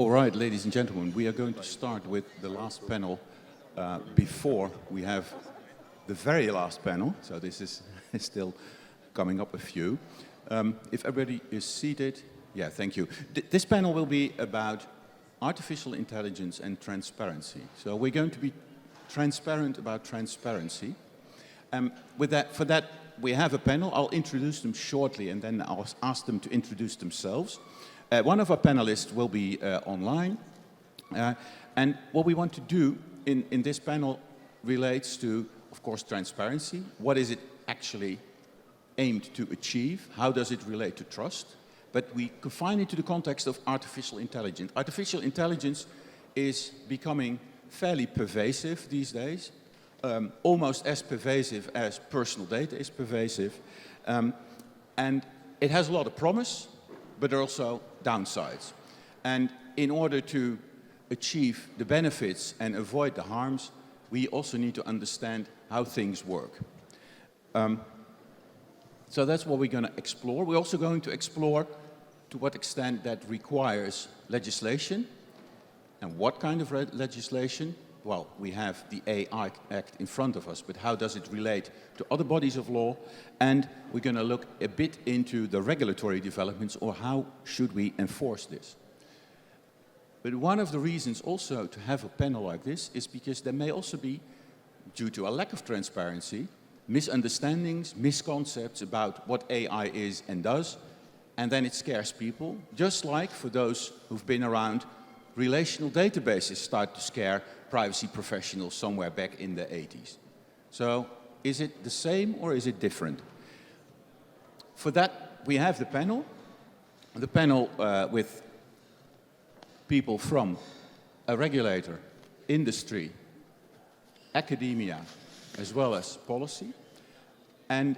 All right, ladies and gentlemen, we are going to start with the last panel before we have the very last panel. So this is still coming up a few. If everybody is seated, yeah, thank you. This panel will be about artificial intelligence and transparency. So we're going to be transparent about transparency. For that, we have a panel. I'll introduce them shortly, and then I'll ask them to introduce themselves. One of our panelists will be online. And what we want to do in this panel relates to, of course, transparency. What is it actually aimed to achieve? How does it relate to trust? But we confine it to the context of artificial intelligence. Artificial intelligence is becoming fairly pervasive these days, almost as pervasive as personal data is pervasive. And it has a lot of promise, but there are also downsides. And in order to achieve the benefits and avoid the harms, we also need to understand how things work. So that's what we're going to explore. We're also going to explore to what extent that requires legislation and what kind of legislation. Well, we have the AI Act in front of us, but how does it relate to other bodies of law? And we're going to look a bit into the regulatory developments, or how should we enforce this. But one of the reasons also to have a panel like this is because there may also be, due to a lack of transparency, misunderstandings, misconceptions about what AI is and does, and then it scares people, just like for those who've been around, relational databases start to scare privacy professionals somewhere back in the 80s. So is it the same or is it different? For that, we have the panel with people from a regulator, industry, academia, as well as policy. And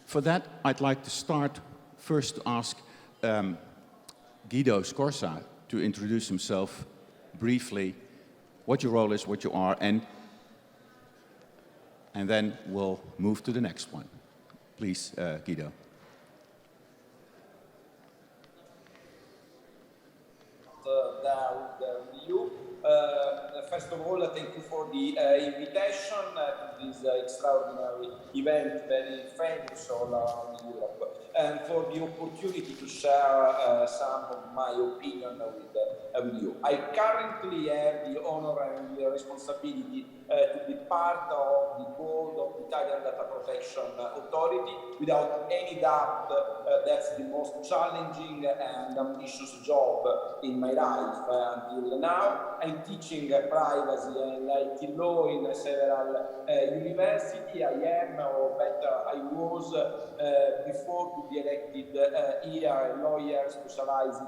for that, I'd like to start first to ask Guido Scorza to introduce himself briefly, what your role is, what you are, and then we'll move to the next one. Please, Guido. First of all, thank you for the invitation to this extraordinary event, very famous all around Europe, and for the opportunity to share some of my opinion with you. I currently have the honor and the responsibility to be part of the board of the Italian Data Protection Authority. Without any doubt, that's the most challenging and ambitious job in my life until now. I'm teaching privacy and IT law in several universities. I am, or better, I was, before to be elected here, a lawyer specialized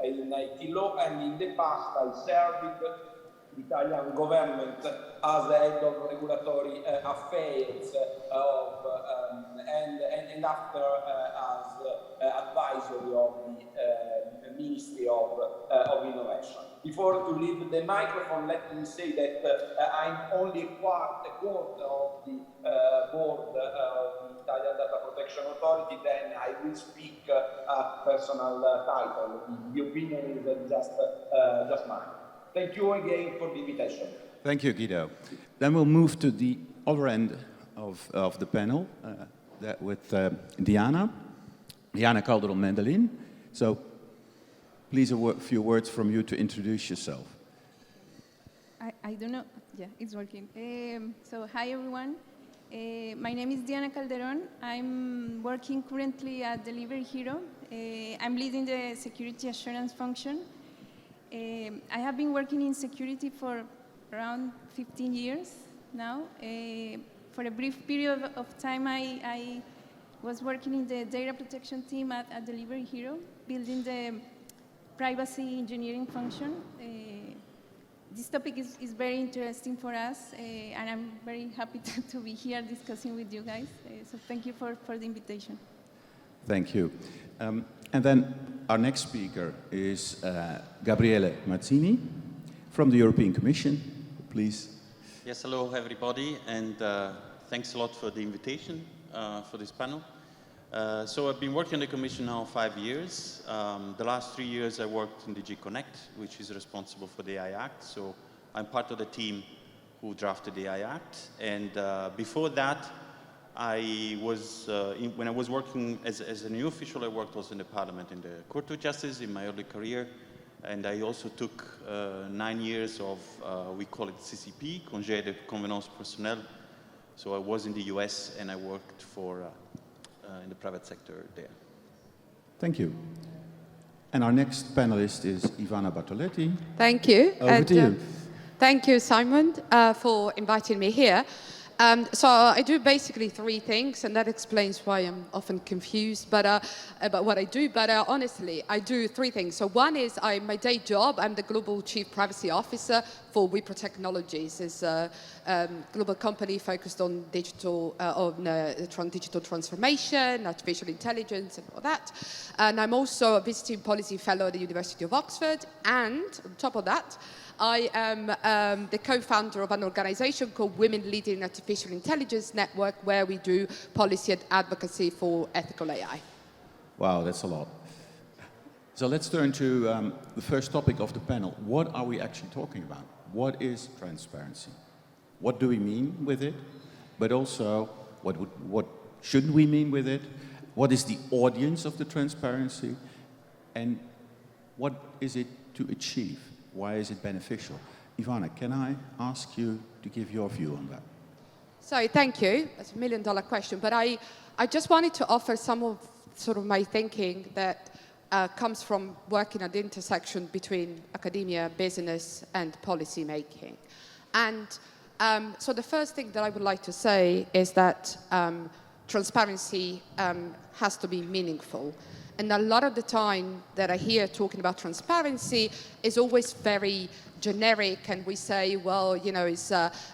in IT law, and in the past I served the Italian government as head of regulatory affairs and after as advisory of the Ministry of Innovation. Before to leave the microphone, let me say that I'm only a quarter of the board of the Italian Data Protection Authority. Then I will speak a personal title. The opinion is just mine. Thank you again for the invitation. Thank you, Guido. Then we'll move to the other end of the panel with Diana Calderon Mandolin. So please a few words from you to introduce yourself. I don't know. Yeah, it's working. So hi, everyone. My name is Diana Calderon. I'm working currently at Delivery Hero. I'm leading the security assurance function. I have been working in security for around 15 years now. For a brief period of time, I was working in the data protection team at Delivery Hero, building the privacy engineering function. This topic is very interesting for us, and I'm very happy to be here discussing with you guys. So thank you for the invitation. Thank you. And then our next speaker is Gabriele Mazzini from the European Commission. Please. Yes, hello everybody, and thanks a lot for the invitation for this panel. So I've been working in the Commission now 5 years. The last 3 years I worked in DG Connect, which is responsible for the AI Act. So I'm part of the team who drafted the AI Act. And before that, when I was working as a new official, I worked also in the Parliament in the Court of Justice in my early career. And I also took 9 years of, we call it CCP, Congé de Convenance Personnelle. So I was in the US and I worked for in the private sector there. Thank you. And our next panelist is Ivana Bartoletti. Thank you. Over to you. Thank you, Simon, for inviting me here. So I do basically 3 things, and that explains why I'm often confused about what I do. But honestly, I do 3 things. So one is my day job. I'm the Global Chief Privacy Officer for Wipro Technologies. It's a global company focused on digital transformation, artificial intelligence, and all that. And I'm also a visiting policy fellow at the University of Oxford. And on top of that, I am the co-founder of an organization called Women Leading Artificial Intelligence Network, where we do policy and advocacy for ethical AI. Wow, that's a lot. So let's turn to the first topic of the panel. What are we actually talking about? What is transparency? What do we mean with it? But also, what shouldn't we mean with it? What is the audience of the transparency? And what is it to achieve? Why is it beneficial? Ivana, can I ask you to give your view on that? So thank you. That's $1 million question. But I just wanted to offer some of sort of my thinking that comes from working at the intersection between academia, business, and policy making. And so the first thing that I would like to say is that transparency has to be meaningful. And a lot of the time that I hear talking about transparency is always very generic, and we say, well, you know,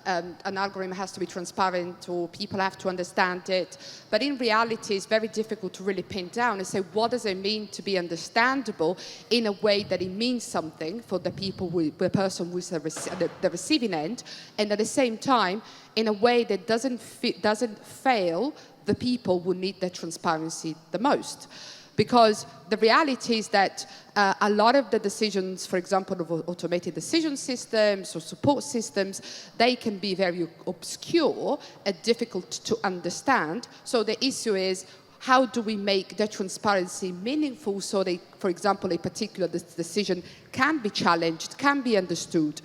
an algorithm has to be transparent or people have to understand it. But in reality, it's very difficult to really pin down and say, what does it mean to be understandable in a way that it means something for the people, the person who's the receiving end, and at the same time, in a way that doesn't fail the people who need the transparency the most. Because the reality is that a lot of the decisions, for example, of automated decision systems or support systems, they can be very obscure and difficult to understand. So the issue is, how do we make the transparency meaningful so that, for example, a particular decision can be challenged, can be understood?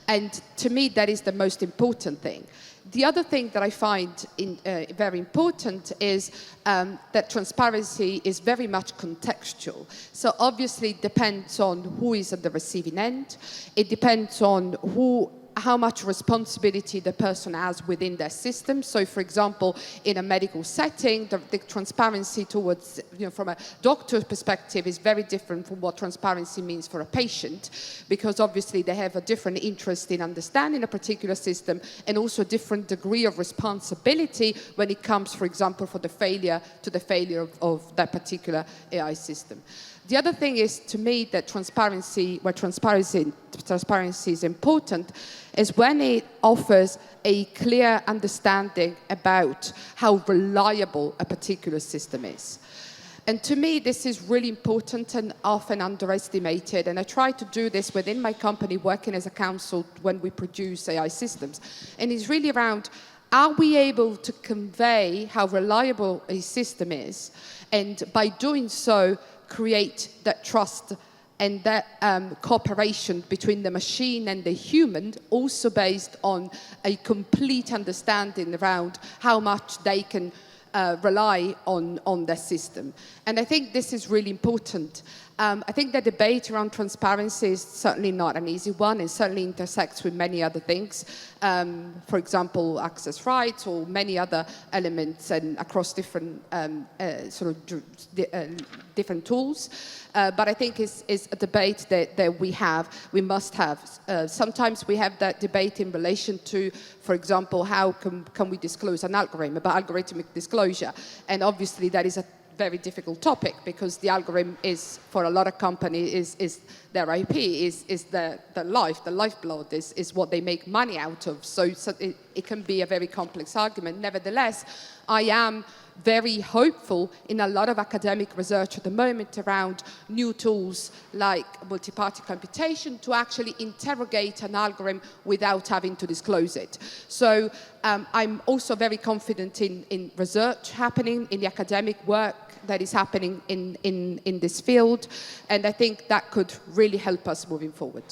And to me, that is the most important thing. The other thing that I find very important is that transparency is very much contextual. So obviously it depends on who is at the receiving end. It depends on how much responsibility the person has within their system. So, for example, in a medical setting, the transparency towards, from a doctor's perspective is very different from what transparency means for a patient, because obviously they have a different interest in understanding a particular system and also a different degree of responsibility when it comes, for example, to the failure of that particular AI system. The other thing is, to me, that transparency is important, is when it offers a clear understanding about how reliable a particular system is. And to me, this is really important and often underestimated. And I try to do this within my company, working as a counsel when we produce AI systems. And it's really around, are we able to convey how reliable a system is? And by doing so, create that trust and that cooperation between the machine and the human, also based on a complete understanding around how much they can rely on their system. And I think this is really important. I think the debate around transparency is certainly not an easy one, and certainly intersects with many other things. For example, access rights or many other elements, and across different different tools. But I think it's a debate that we must have. Sometimes we have that debate in relation to, for example, how can we disclose an algorithm, about algorithmic disclosure. And obviously that is a very difficult topic, because the algorithm is, for a lot of companies, is their IP, is the lifeblood, is what they make money out of. So it can be a very complex argument. Nevertheless, I am very hopeful in a lot of academic research at the moment around new tools like multi-party computation to actually interrogate an algorithm without having to disclose it. So I'm also very confident in research happening, in the academic work that is happening in this field, and I think that could really help us moving forward.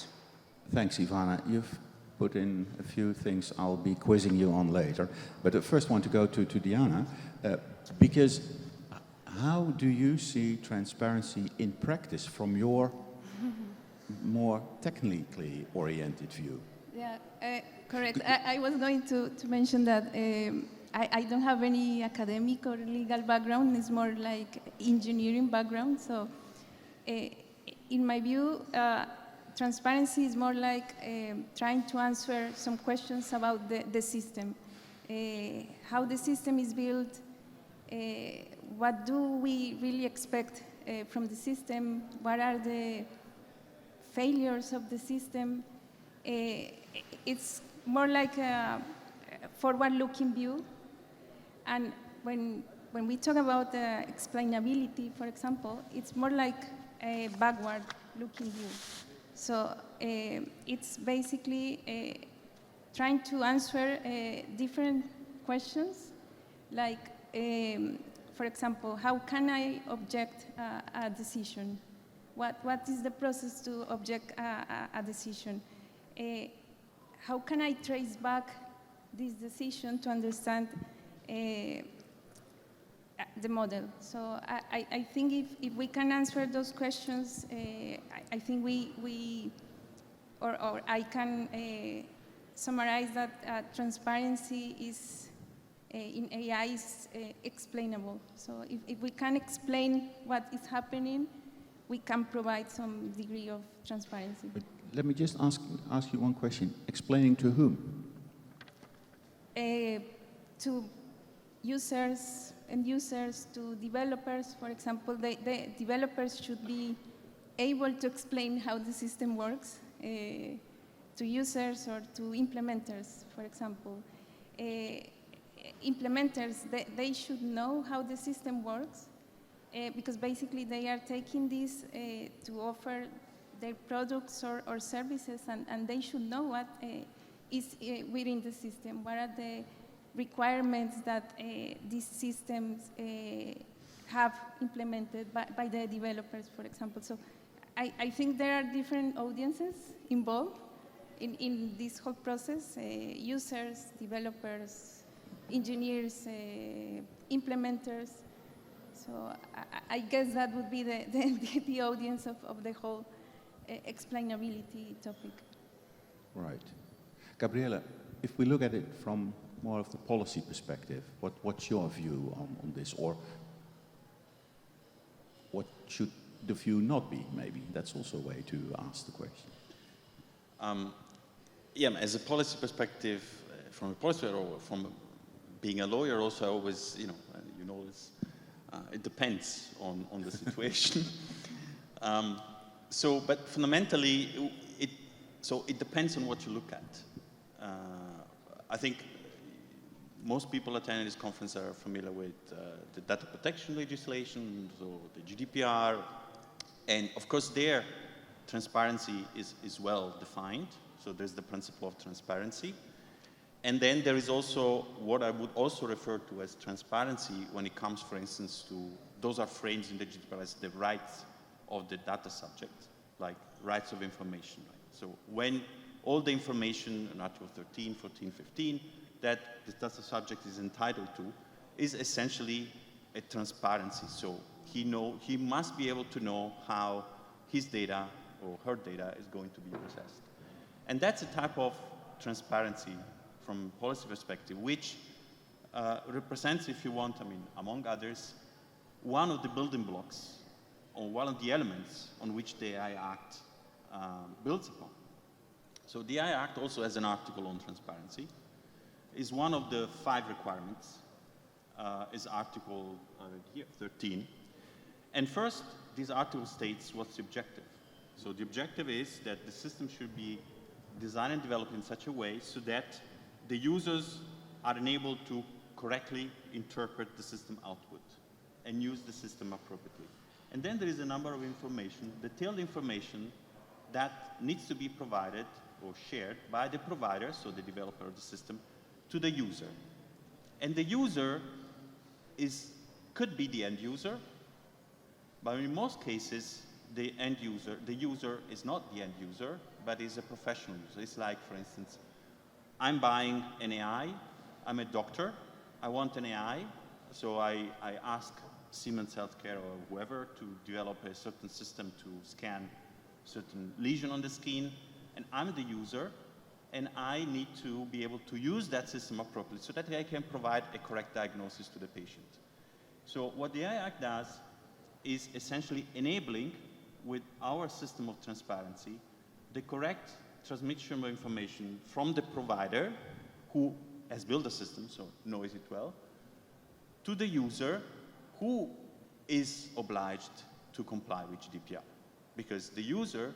Thanks, Ivana. You've put in a few things I'll be quizzing you on later, but I first want to go to Diana, because how do you see transparency in practice from your more technically oriented view? Yeah, correct. I was going to mention that I don't have any academic or legal background. It's more like engineering background. So in my view, transparency is more like trying to answer some questions about the system. How the system is built, what do we really expect from the system, what are the failures of the system. It's more like a forward-looking view. And when we talk about explainability, for example, it's more like a backward-looking view. So it's basically trying to answer different questions, like, for example, how can I object a decision? What is the process to object a decision? How can I trace back this decision to understand the model? So I think if we can answer those questions, I think or I can summarize that transparency is in AI is explainable. So if we can explain what is happening, we can provide some degree of transparency. But let me just ask you one question. Explaining to whom? To users and users, to developers, for example. The developers should be able to explain how the system works to users or to implementers, for example. Implementers, they should know how the system works because basically they are taking this to offer their products or services, and they should know what is within the system, what are the requirements that these systems have implemented by the developers, for example. So I think there are different audiences involved in this whole process, users, developers, engineers, implementers. So I guess that would be the audience of the whole explainability topic. Right. Gabriele, if we look at it from more of the policy perspective, what's your view on this? Or what should the view not be, maybe? That's also a way to ask the question. Yeah, as a policy perspective, from a policy or from being a lawyer also, I always, this, it depends on the situation. But fundamentally, it depends on what you look at. I think most people attending this conference are familiar with the data protection legislation, so the GDPR, and of course there, transparency is well defined. So there's the principle of transparency. And then there is also what I would also refer to as transparency when it comes, for instance, to, those are framed in the GDPR as the rights of the data subject, like rights of information. Right? So when all the information in Article 13, 14, 15, that the data subject is entitled to is essentially a transparency. So he must be able to know how his data or her data is going to be processed. And that's a type of transparency from a policy perspective, which represents, if you want, among others, one of the building blocks or one of the elements on which the AI Act builds upon. So the AI Act also has an article on transparency. Is one of the 5 requirements, is Article here, 13. And first, this article states what's the objective. So the objective is that the system should be designed and developed in such a way so that the users are enabled to correctly interpret the system output and use the system appropriately. And then there is a number of information, detailed information, that needs to be provided or shared by the provider, so the developer of the system, to the user. And the user could be the end user, but in most cases, the user is not the end user, but is a professional user. It's like, for instance, I'm buying an AI, I'm a doctor, I want an AI, so I ask Siemens Healthcare or whoever to develop a certain system to scan certain lesion on the skin, and I'm the user, and I need to be able to use that system appropriately so that I can provide a correct diagnosis to the patient. So what the AI Act does is essentially enabling, with our system of transparency, the correct transmission of information from the provider, who has built the system, so knows it well, to the user, who is obliged to comply with GDPR. Because the user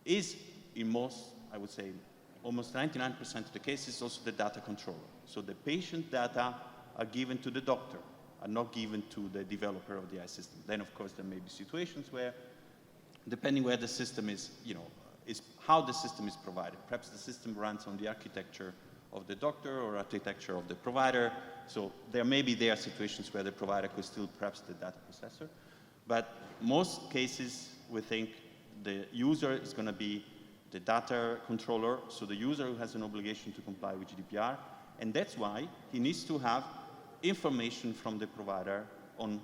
is, in most, I would say, almost 99% of the cases, also the data controller. So the patient data are given to the doctor, are not given to the developer of the AI system. Then, of course, there may be situations where, depending where the system is, is how the system is provided. Perhaps the system runs on the architecture of the doctor or architecture of the provider. So there may be situations where the provider could still perhaps the data processor. But most cases, we think the user is going to be the data controller, so the user who has an obligation to comply with GDPR, and that's why he needs to have information from the provider on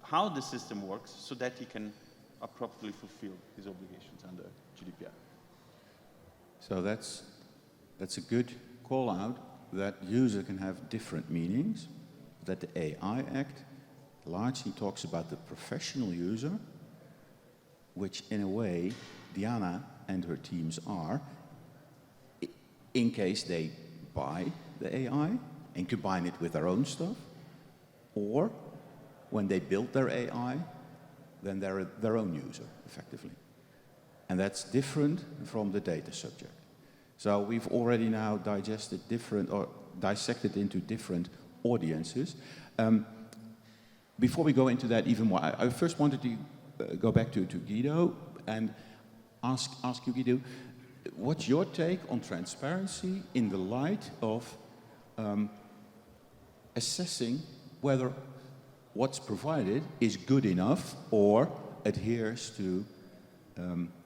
how the system works so that he can appropriately fulfill his obligations under GDPR. So that's a good call out, that user can have different meanings, that the AI Act largely talks about the professional user, which in a way Diana and her teams are, in case they buy the AI and combine it with their own stuff, or when they build their AI, then they're their own user, effectively. And that's different from the data subject. So we've already now dissected into different audiences. Before we go into that even more, I first wanted to go back to Guido and ask you, Guido, what's your take on transparency in the light of assessing whether what's provided is good enough or adheres to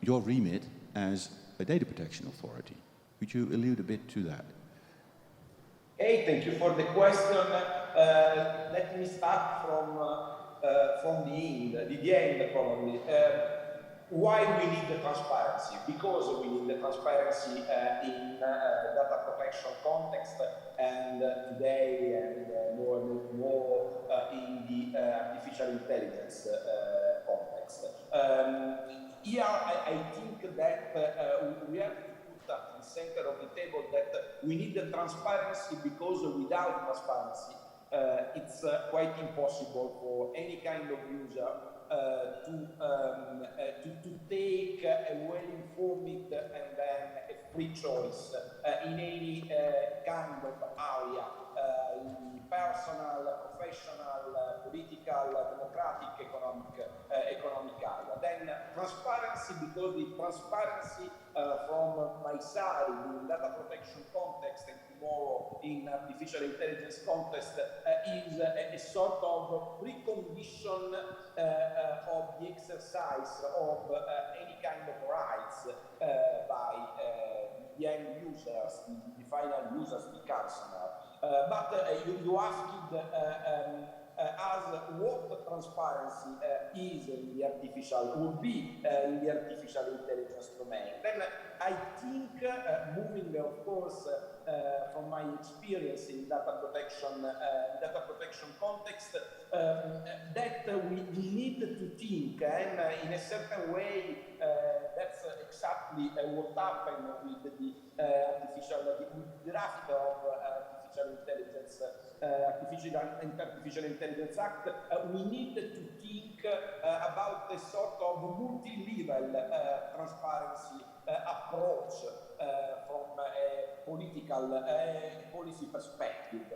your remit as a data protection authority? Could you allude a bit to that? Hey, thank you for the question. Let me start from the end probably. Why we need the transparency? Because we need the transparency in data protection context, and today and more and more in the artificial intelligence context. Here, I think that we have to put at the center of the table that we need the transparency, because without transparency, it's quite impossible for any kind of user to take a well-informed and then a free choice in any kind of area, personal, professional, political, democratic, economic area. Then transparency, because the transparency from my side in data protection context and tomorrow in artificial intelligence context is a sort of precondition of the exercise of any kind of rights by the end users, the final users, the customer. But you asked as what transparency is in the would be in the artificial intelligence domain. Then I think, moving of course from my experience in data protection context, that we need to think, and in a certain way, that's exactly what happened with the draft of Artificial Intelligence Act. We need to think about a sort of multi-level transparency approach, from a political policy perspective.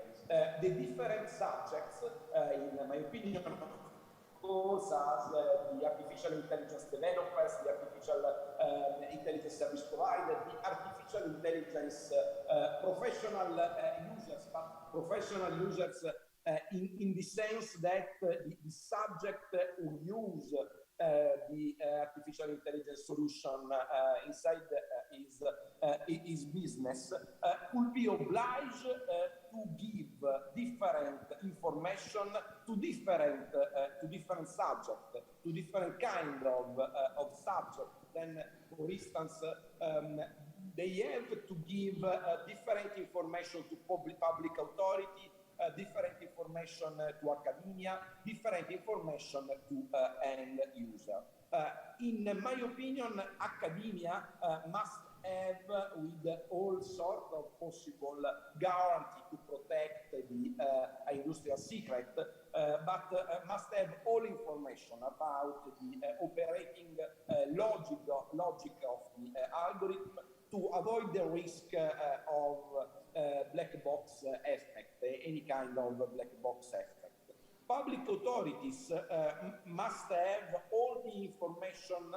The different subjects, in my opinion, course, as the artificial intelligence developers, the artificial intelligence service provider, the artificial intelligence professional users, but professional users in the sense that the subject who use the artificial intelligence solution inside his business could be obliged to give different information to different subjects, to different kind of subject. Then, for instance, they have to give different information to public authority, different information to academia, different information to end user. In my opinion, academia must have, with all sorts of possible guarantee to protect the industrial secret, but must have all information about the operating logic of the algorithm to avoid the risk of black box effect, any kind of black box effect. Public authorities must have all the information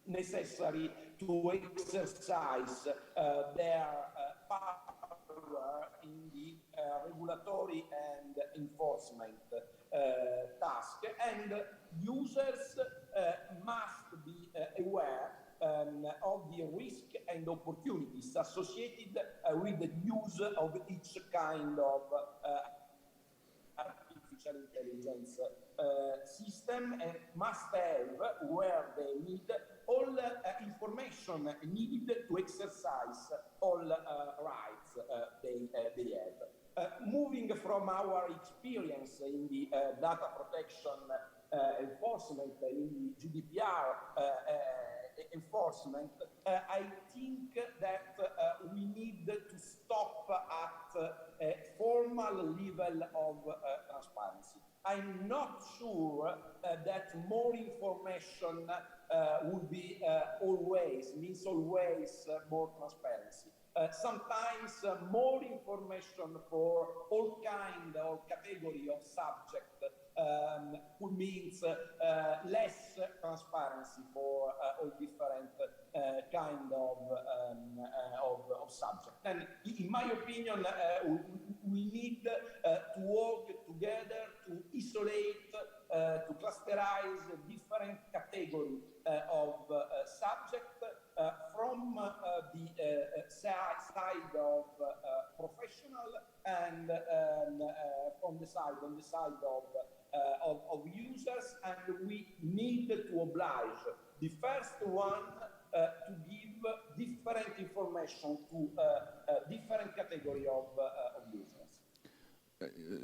necessary to exercise their power in the regulatory and enforcement task, and users must be aware of the risk and opportunities associated with the use of each kind of artificial intelligence system, and must have, where they need, all information needed to exercise all rights they have. Moving from our experience in the data protection enforcement, in the GDPR enforcement, I think that we need to stop at a formal level of transparency. I'm not sure that more information would be always more transparency. Sometimes more information for all kind of category of subject means less transparency for all different kind of subject. And in my opinion, we need to work together to isolate, to clusterize different category of subject from the side of professional, and on the side of users, and we need to oblige the first one to give different information to different category of users.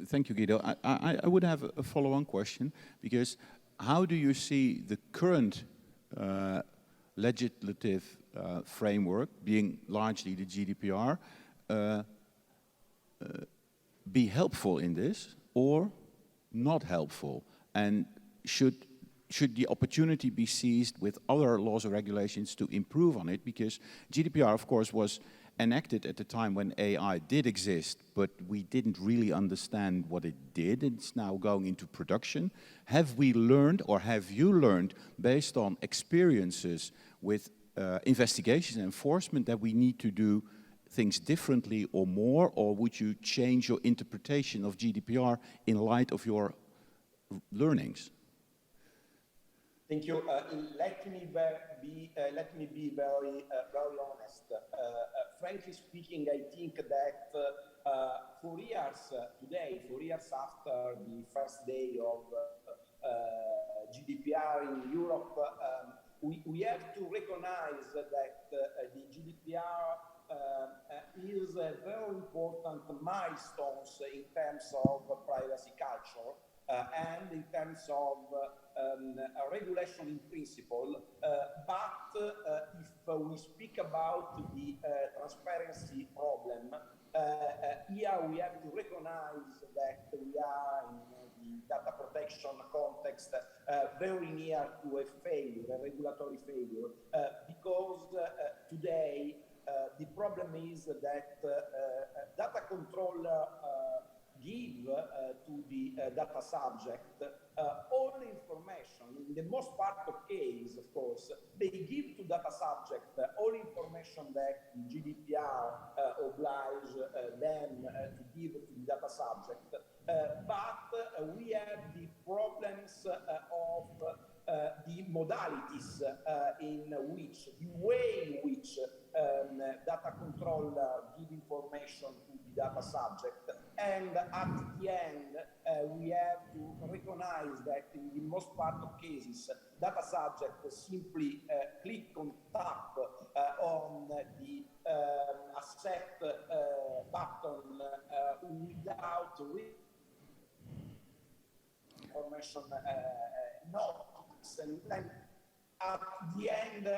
Thank you, Guido. I would have a follow-on question, because how do you see the current legislative framework, being largely the GDPR, be helpful in this or not helpful? And should the opportunity be seized with other laws or regulations to improve on it? Because GDPR, of course, was enacted at the time when AI did exist, but we didn't really understand what it did. It's now going into production. Have we learned, or have you learned, based on experiences with investigation and enforcement, that we need to do things differently or more, or would you change your interpretation of GDPR in light of your learnings? Thank you. Let me be very honest. Frankly speaking, I think that 4 years after the first day of GDPR in Europe, we have to recognize that the GDPR is a very important milestone in terms of privacy culture and in terms of regulation in principle. But if we speak about the transparency problem, here we have to recognize that we are in the data protection context very near to a failure, a regulatory failure, because today the problem is that data controller give to the data subject all information. In the most part of case, of course, they give to data subject all information that the GDPR oblige them to give to the data subject. But we have the problems of the modalities in which, the way in which data controller give information to the data subject, and at the end we have to recognize that in the most part of cases data subject simply click on tap on the accept button without information notice, and then at the end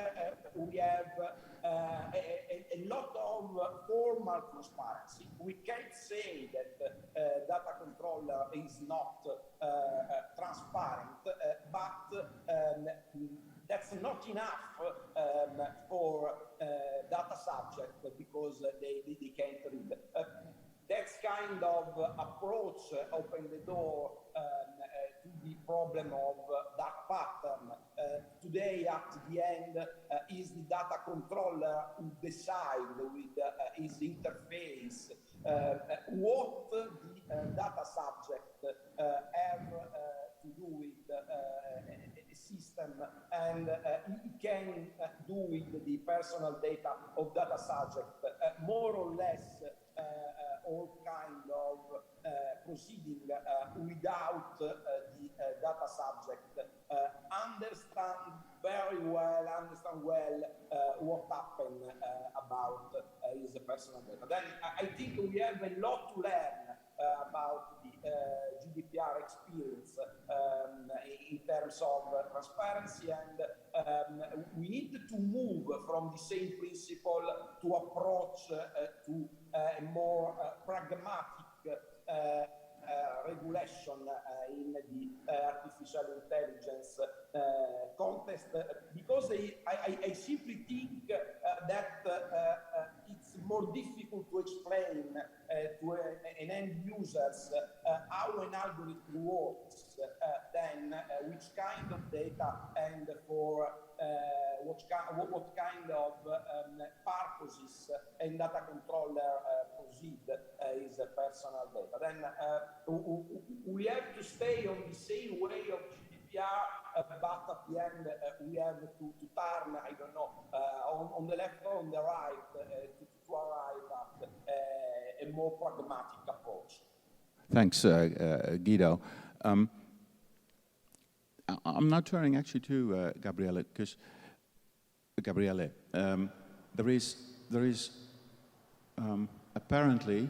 we have a lot of formal transparency. We can't say that data controller is not transparent, but that's not enough for data subject because they can't read. That kind of approach opened the door to the problem of dark pattern. Today, at the end, is the data controller who decide with his interface what the data subject have to do with a system, and he can do with the personal data of data subject more or less all kind of proceeding without the data subject understand well what happened about his personal data. Then I think we have a lot to learn about the GDPR experience in terms of transparency, and we need to move from the same principle to approach to a more pragmatic regulation in the artificial intelligence context, because I simply think that it's more difficult to explain to an end users how an algorithm works than which kind of data and for what kind of purposes and data controller proceed is personal data. Then we have to stay on the same way of GDPR, but at the end we have to turn, I don't know, on the left or on the right to arrive at a more pragmatic approach. Thanks, Guido. I'm now turning actually to Gabriele, because Gabriele, there is apparently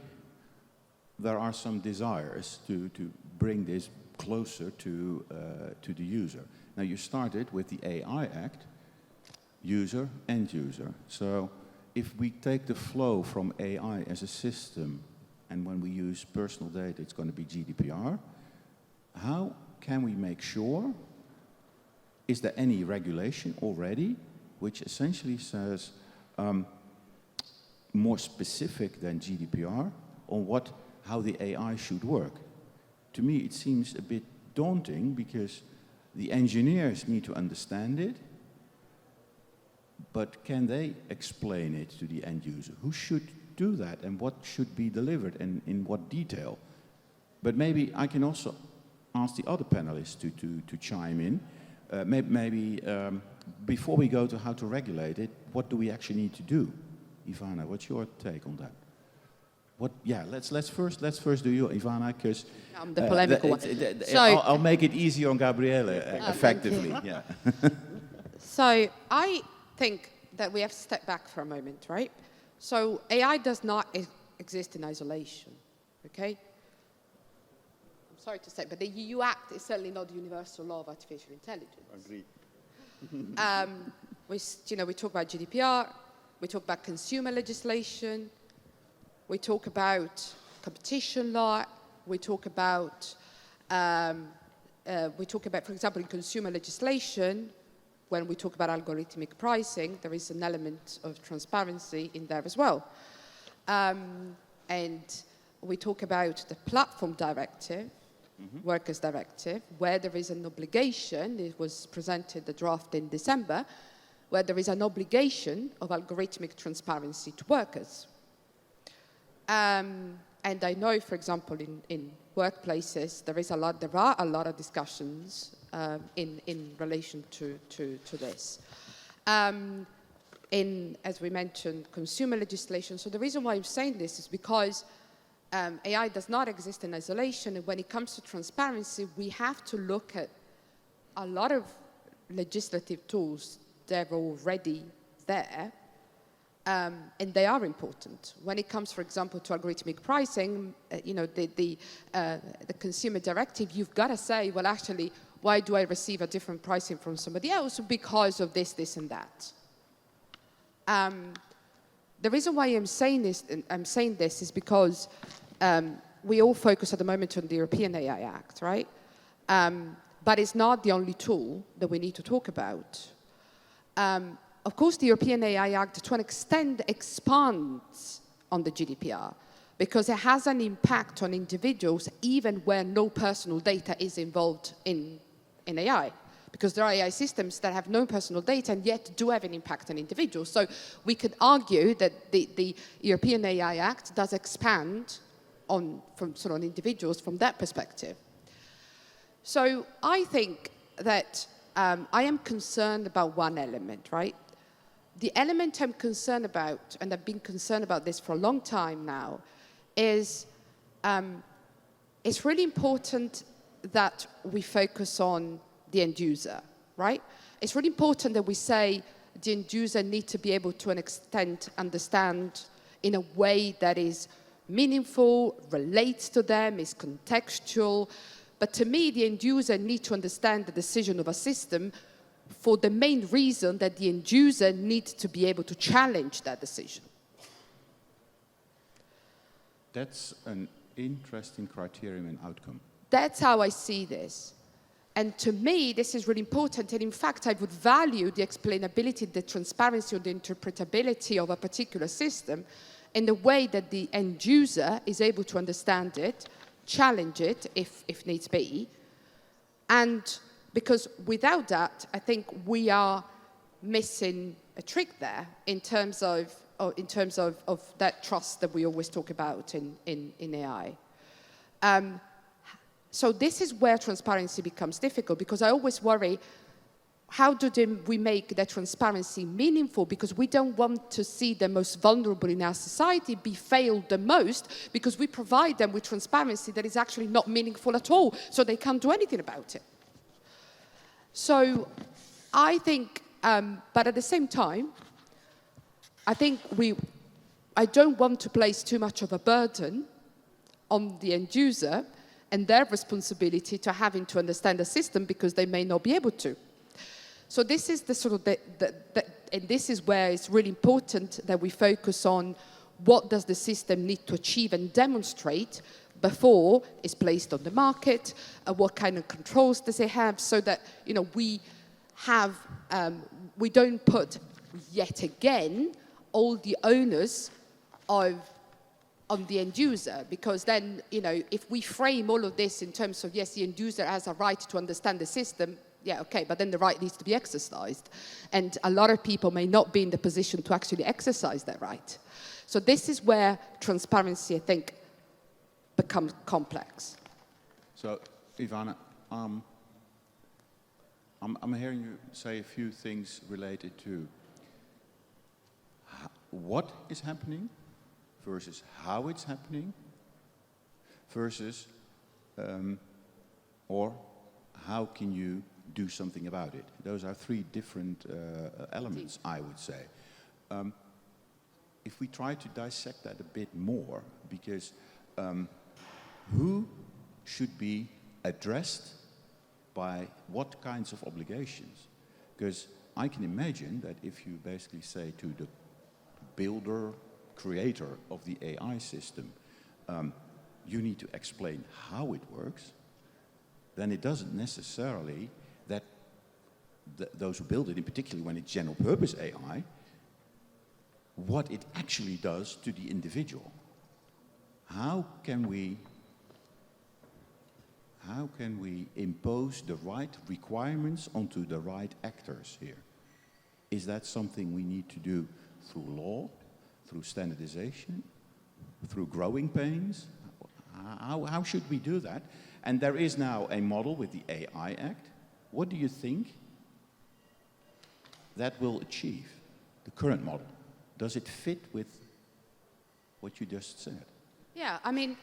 there are some desires to bring this closer to the user. Now you started with the AI Act, user, end user. So if we take the flow from AI as a system, and when we use personal data, it's going to be GDPR, how can we make sure, is there any regulation already which essentially says more specific than GDPR on how the AI should work? To me, it seems a bit daunting because the engineers need to understand it, but can they explain it to the end user? Who should do that, and what should be delivered, and in what detail? But maybe I can also ask the other panelists to chime in. Maybe before we go to how to regulate it, what do we actually need to do? Ivana, what's your take on that? Let's first do you, Ivana, because I'm the polemical one. So I'll make it easier on Gabriele effectively. Yeah. So I think that we have to step back for a moment, right? So AI does not exist in isolation, okay? I'm sorry to say, but the EU Act is certainly not the universal law of artificial intelligence. Agreed. We talk about GDPR, we talk about consumer legislation, we talk about competition law, we talk about, for example, in consumer legislation, when we talk about algorithmic pricing, there is an element of transparency in there as well. And we talk about the platform directive, workers directive, where there is an obligation. It was presented, the draft in December, where there is an obligation of algorithmic transparency to workers. And I know, for example, in workplaces, there are a lot of discussions in relation to this. As we mentioned, consumer legislation. So the reason why I'm saying this is because AI does not exist in isolation, and when it comes to transparency, we have to look at a lot of legislative tools that are already there, and they are important. When it comes, for example, to algorithmic pricing, the consumer directive, you've got to say, well, actually, why do I receive a different pricing from somebody else? Because of this, this, and that. The reason why I'm saying this is because we all focus at the moment on the European AI Act, right? But it's not the only tool that we need to talk about. Of course, the European AI Act, to an extent, expands on the GDPR because it has an impact on individuals even where no personal data is involved in AI. Because there are AI systems that have no personal data and yet do have an impact on individuals. So we could argue that the European AI Act does expand on individuals from that perspective. So I think that I am concerned about one element, right? The element I'm concerned about, and I've been concerned about this for a long time now, is it's really important that we focus on the end user, right? It's really important that we say the end user need to be able to an extent understand in a way that is meaningful, relates to them, is contextual. But to me, the end user need to understand the decision of a system for the main reason that the end user needs to be able to challenge that decision. That's an interesting criterion and outcome. That's how I see this. And to me, this is really important. And in fact, I would value the explainability, the transparency, or the interpretability of a particular system in the way that the end user is able to understand it, challenge it if needs be. And because without that, I think we are missing a trick there in terms of that trust that we always talk about in AI. So this is where transparency becomes difficult, because I always worry, how do we make that transparency meaningful? Because we don't want to see the most vulnerable in our society be failed the most, because we provide them with transparency that is actually not meaningful at all, so they can't do anything about it. So I think, but at the same time, I think I don't want to place too much of a burden on the end user and their responsibility to having to understand the system, because they may not be able to. So this is and this is where it's really important that we focus on what does the system need to achieve and demonstrate before it's placed on the market, what kind of controls does it have, so that we don't put yet again all the onus on the end user, because then, if we frame all of this in terms of, yes, the end user has a right to understand the system, yeah, okay, but then the right needs to be exercised. And a lot of people may not be in the position to actually exercise that right. So this is where transparency, I think, becomes complex. So, Ivana, I'm hearing you say a few things related to what is happening versus how it's happening versus or how can you do something about it. Those are three different elements, I would say. If we try to dissect that a bit more, because who should be addressed by what kinds of obligations? Because I can imagine that if you basically say to the builder, creator of the AI system, you need to explain how it works, then it doesn't necessarily that those who build it, in particular when it's general purpose AI, what it actually does to the individual. How can we impose the right requirements onto the right actors here? Is that something we need to do through law, through standardization, through growing pains? How should we do that? And there is now a model with the AI Act. What do you think that will achieve, the current model? Does it fit with what you just said? Yeah, I mean,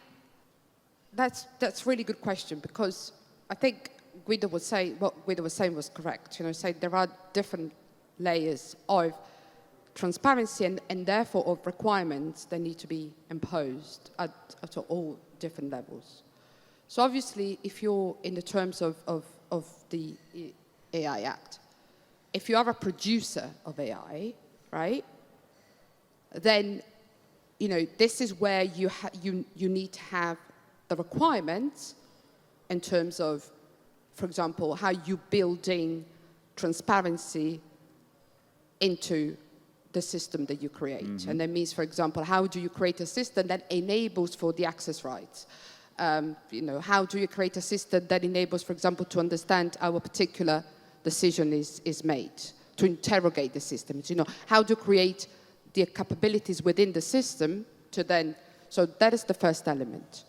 that's a really good question, because I think Guido was saying, what Guido was saying was correct. You know, say there are different layers of transparency and therefore of requirements that need to be imposed at all different levels. So obviously, if you're in the terms of the AI Act, if you are a producer of AI, right, then, you know, this is where you need to have the requirements in terms of, for example, how you building transparency into the system that you create. Mm-hmm. And that means, for example, how do you create a system that enables for the access rights? You know, how do you create a system that enables, for example, to understand how a particular decision is made, to interrogate the systems? You know, how to create the capabilities within the system to then, so that is the first element.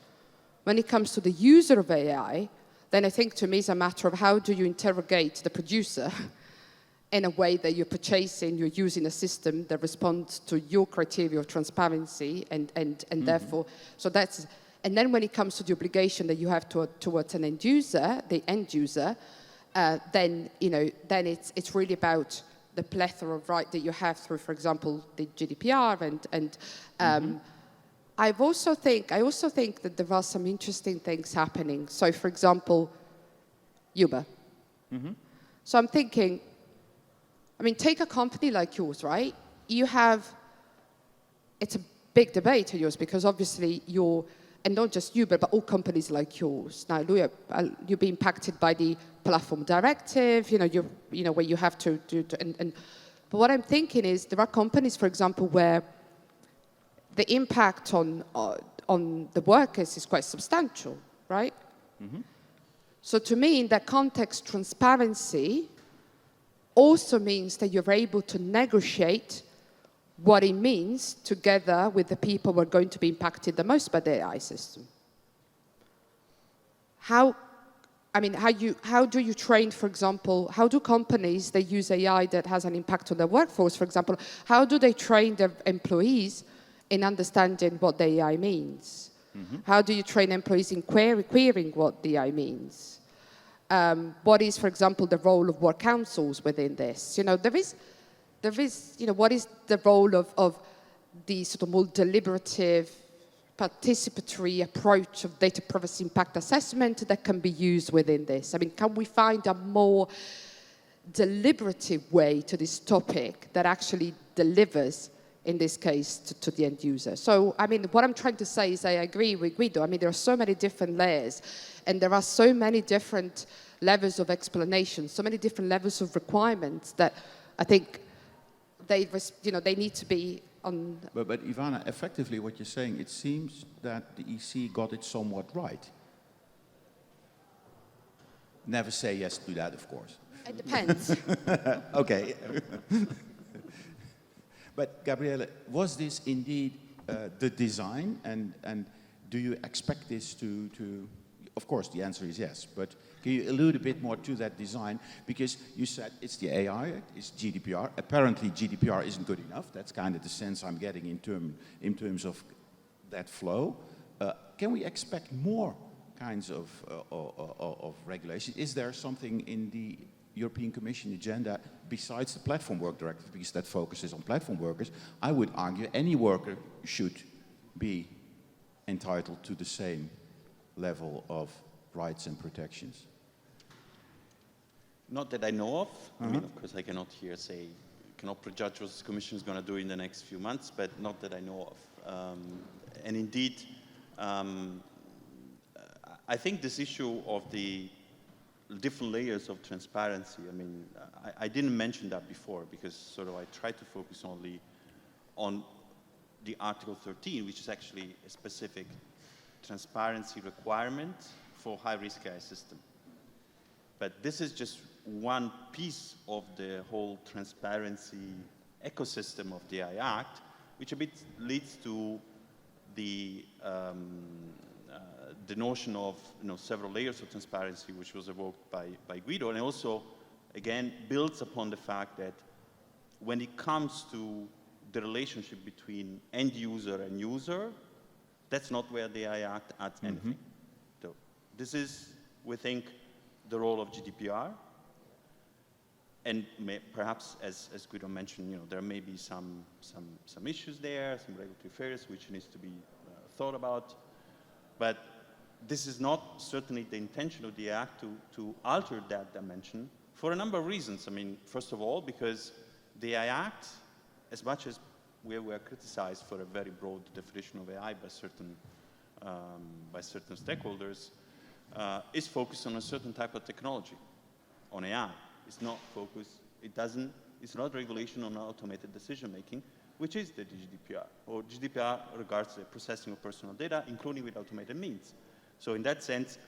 When it comes to the user of AI, then I think to me it's a matter of how do you interrogate the producer in a way that you're purchasing, you're using a system that responds to your criteria of transparency and mm-hmm. therefore, so that's, and then when it comes to the obligation that you have towards an end user, the end user, then, you know, then it's really about the plethora of right that you have through, for example, the GDPR and mm-hmm. I also think that there are some interesting things happening. So, for example, Uber. Mm-hmm. So I'm thinking, I mean, take a company like yours, right? You have, it's a big debate of yours because obviously you're, and not just Uber, but all companies like yours. Now, you'll be impacted by the platform directive, you know, where you have to do, but what I'm thinking is there are companies, for example, where the impact on the workers is quite substantial, right? Mm-hmm. So to me, in that context, transparency also means that you're able to negotiate what it means together with the people who are going to be impacted the most by the AI system. How do you train, for example, how do companies that use AI that has an impact on their workforce, for example, how do they train their employees in understanding what the AI means? Mm-hmm. How do you train employees in querying what the AI means? What is, for example, the role of work councils within this? You know, there is, you know, what is the role of the sort of more deliberative, participatory approach of data privacy impact assessment that can be used within this? I mean, can we find a more deliberative way to this topic that actually delivers, in this case, to the end user? So, I mean, what I'm trying to say is I agree with Guido. I mean, there are so many different layers, and there are so many different levels of explanation, so many different levels of requirements that I think they need to be on. But Ivana, effectively what you're saying, it seems that the EC got it somewhat right. Never say yes to that, of course. It depends. Okay. But Gabriele, was this indeed the design, and do you expect this to? Of course, the answer is yes. But can you allude a bit more to that design? Because you said it's the AI Act, it's GDPR. Apparently, GDPR isn't good enough. That's kind of the sense I'm getting in terms of that flow. Can we expect more kinds of regulation? Is there something in the European Commission agenda besides the Platform Work Directive, because that focuses on platform workers? I would argue any worker should be entitled to the same level of rights and protections. Not that I know of. Uh-huh. I mean, of course, I cannot here say, cannot prejudge what the Commission is going to do in the next few months, but not that I know of. And indeed, I think this issue of the different layers of transparency. I mean, I didn't mention that before because sort of I tried to focus only on the Article 13, which is actually a specific transparency requirement for high-risk AI system. But this is just one piece of the whole transparency ecosystem of the AI Act, which a bit leads to the notion of several layers of transparency, which was evoked by Guido, and also, again, builds upon the fact that when it comes to the relationship between end user and user, that's not where the AI Act adds anything. So this is, we think, the role of GDPR. And perhaps, as Guido mentioned, there may be some issues there, some regulatory affairs which needs to be thought about. But this is not certainly the intention of the Act to alter that dimension for a number of reasons. I mean, first of all, because the AI Act, as much as we were criticized for a very broad definition of AI by certain stakeholders, is focused on a certain type of technology, on AI. It's not focused, it's not regulation on automated decision making, which is the GDPR. Or GDPR regards the processing of personal data, including with automated means. So in that sense,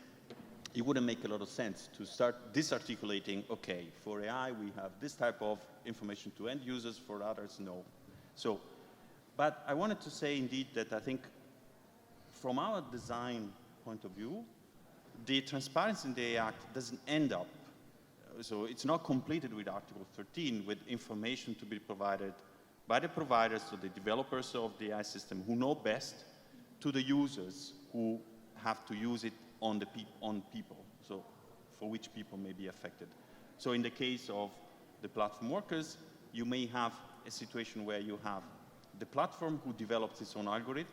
it wouldn't make a lot of sense to start disarticulating, okay, for AI we have this type of information to end users, for others, no. So, but I wanted to say indeed that I think from our design point of view, the transparency in the AI Act doesn't end up, so it's not completed with Article 13, with information to be provided by the providers, so the developers of the AI system who know best, to the users who have to use it on people, so for which people may be affected. So in the case of the platform workers, you may have a situation where you have the platform who develops its own algorithm,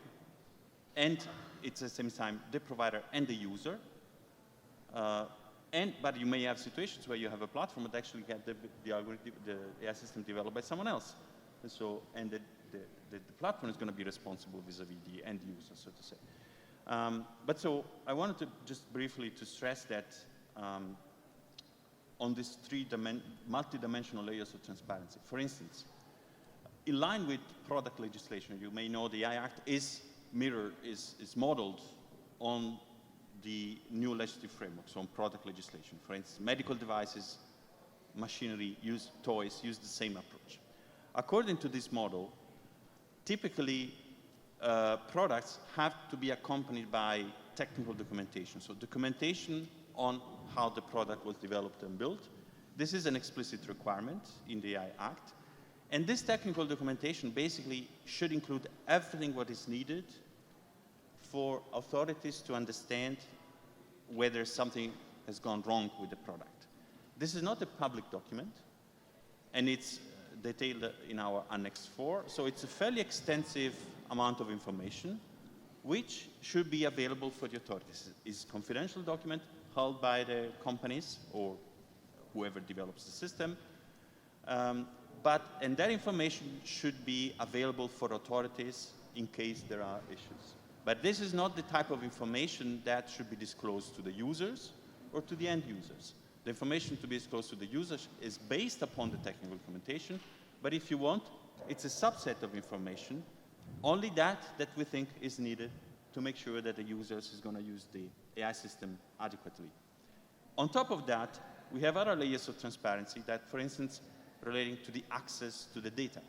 and it's at the same time the provider and the user. But you may have situations where you have a platform that actually get the algorithm, the AI system developed by someone else. And so, the platform is going to be responsible vis-a-vis the end user, so to say. But so I wanted to just briefly to stress that on these three multi-dimensional layers of transparency. For instance, in line with product legislation, you may know the AI Act is modeled on the new legislative framework, so on product legislation. For instance, medical devices, machinery, toys use the same approach. According to this model, typically products have to be accompanied by technical documentation. So documentation on how the product was developed and built. This is an explicit requirement in the AI Act. And this technical documentation basically should include everything what is needed for authorities to understand whether something has gone wrong with the product. This is not a public document, and it's detailed in our Annex 4. So it's a fairly extensive amount of information which should be available for the authorities. It's a confidential document held by the companies or whoever develops the system. And that information should be available for authorities in case there are issues. But this is not the type of information that should be disclosed to the users or to the end users. The information to be disclosed to the users is based upon the technical documentation, but if you want, it's a subset of information, only that we think is needed to make sure that the users is going to use the AI system adequately. On top of that, we have other layers of transparency that, for instance, relating to the access to the data,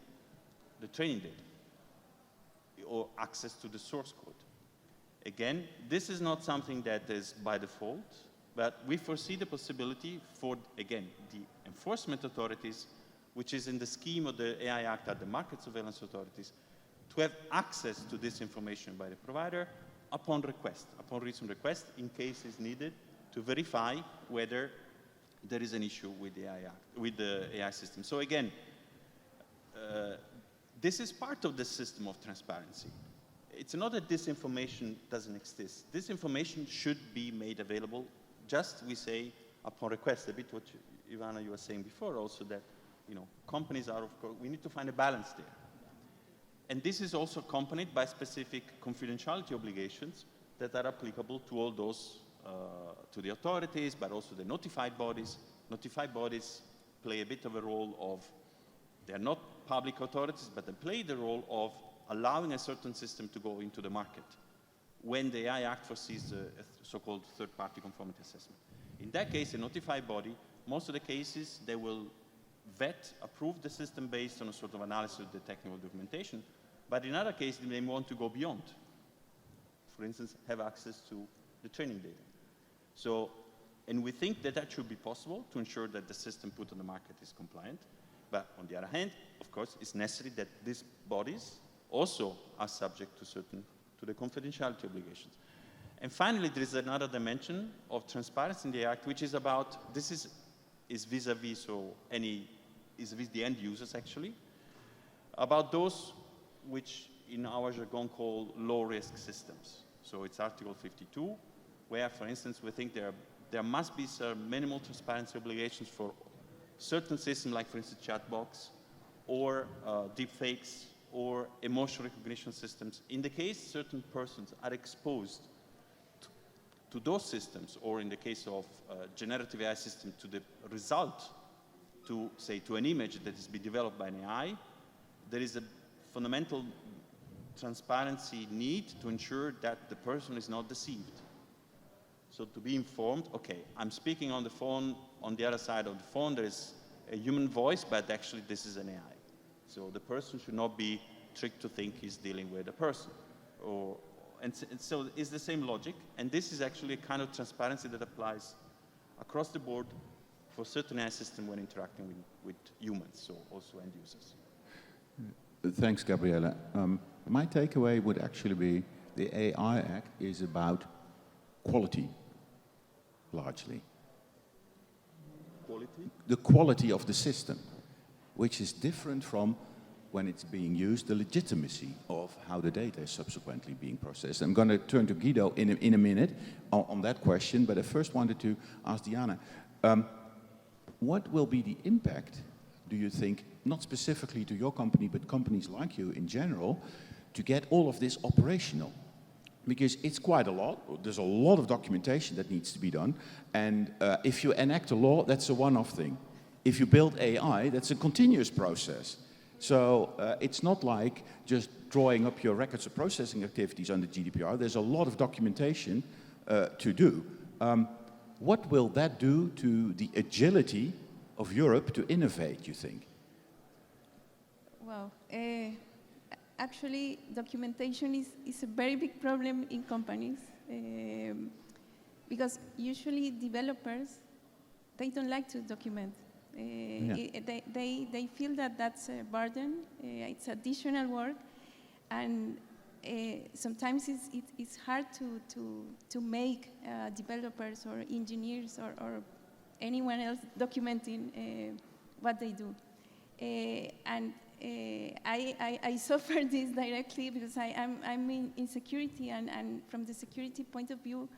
the training data, or access to the source code. Again, this is not something that is by default, but we foresee the possibility for, again, the enforcement authorities, which is in the scheme of the AI Act at the market surveillance authorities, to have access to this information by the provider upon request, upon recent request, in case it's needed, to verify whether there is an issue with the AI Act, with the AI system. So again, this is part of the system of transparency. It's not that this information doesn't exist. This information should be made available, just, we say, upon request. A bit what Ivana, you were saying before also, that companies are, of course, we need to find a balance there. And this is also accompanied by specific confidentiality obligations that are applicable to all those to the authorities, but also the notified bodies. Notified bodies play a bit of a role of, they're not public authorities, but they play the role of allowing a certain system to go into the market when the AI Act foresees a so-called third-party conformity assessment. In that case, a notified body, most of the cases, they will vet, approve the system based on a sort of analysis of the technical documentation, but in other cases, they may want to go beyond. For instance, have access to the training data. So, and we think that that should be possible to ensure that the system put on the market is compliant. But on the other hand, of course, it's necessary that these bodies also are subject to the confidentiality obligations. And finally, there is another dimension of transparency in the Act, which is about, this is vis-a-vis, so vis-a-vis the end users actually, about those which in our jargon call low-risk systems. So it's Article 52, where, for instance, we think there must be some minimal transparency obligations for certain systems, like, for instance, chatbots, or deepfakes, or emotion recognition systems. In the case certain persons are exposed to those systems, or in the case of generative AI system, to the result, to, say, to an image that is being developed by an AI, there is a fundamental transparency need to ensure that the person is not deceived. So to be informed, okay, I'm speaking on the phone, on the other side of the phone there is a human voice, but actually this is an AI. So the person should not be tricked to think he's dealing with a person. And so it's the same logic, and this is actually a kind of transparency that applies across the board for certain AI systems when interacting with humans, so also end users. Thanks, Gabriele. My takeaway would actually be the AI Act is about quality, largely. Quality? The quality of the system, which is different from when it's being used, the legitimacy of how the data is subsequently being processed. I'm going to turn to Guido in a minute on that question, but I first wanted to ask Diana, what will be the impact, do you think, not specifically to your company, but companies like you in general, to get all of this operational? Because it's quite a lot. There's a lot of documentation that needs to be done. And if you enact a law, that's a one-off thing. If you build AI, that's a continuous process. So it's not like just drawing up your records of processing activities under GDPR. There's a lot of documentation to do. What will that do to the agility of Europe to innovate, you think? Well, actually, documentation is a very big problem in companies because usually developers, they don't like to document. They feel that that's a burden, it's additional work, and sometimes it's hard to make developers or engineers or anyone else documenting what they do. And I suffer this directly because I'm in security, and from the security point of view,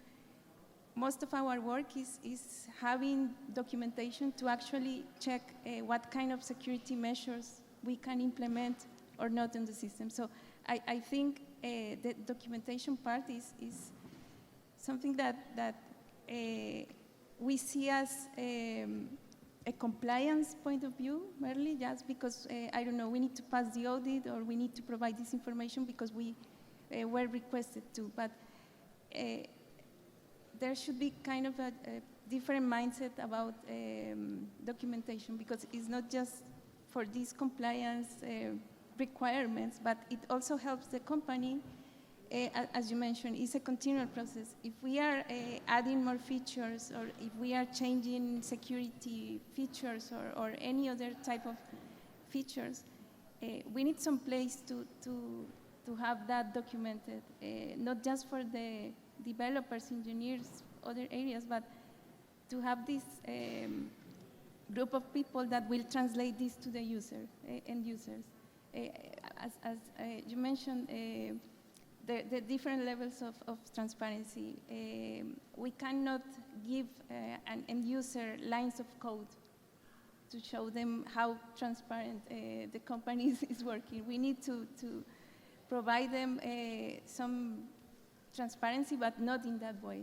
most of our work is having documentation to actually check what kind of security measures we can implement or not in the system. So I think the documentation part is something that we see as a compliance point of view, merely just because, I don't know, we need to pass the audit or we need to provide this information because we were requested to. But there should be kind of a different mindset about documentation, because it's not just for these compliance requirements, but it also helps the company. As you mentioned, it's a continual process. If we are adding more features, or if we are changing security features or any other type of features, we need some place to have that documented, not just for the developers, engineers, other areas, but to have this group of people that will translate this to the user, end users. As you mentioned, the different levels of transparency. We cannot give an end user lines of code to show them how transparent the company is working. We need to provide them some transparency, but not in that way.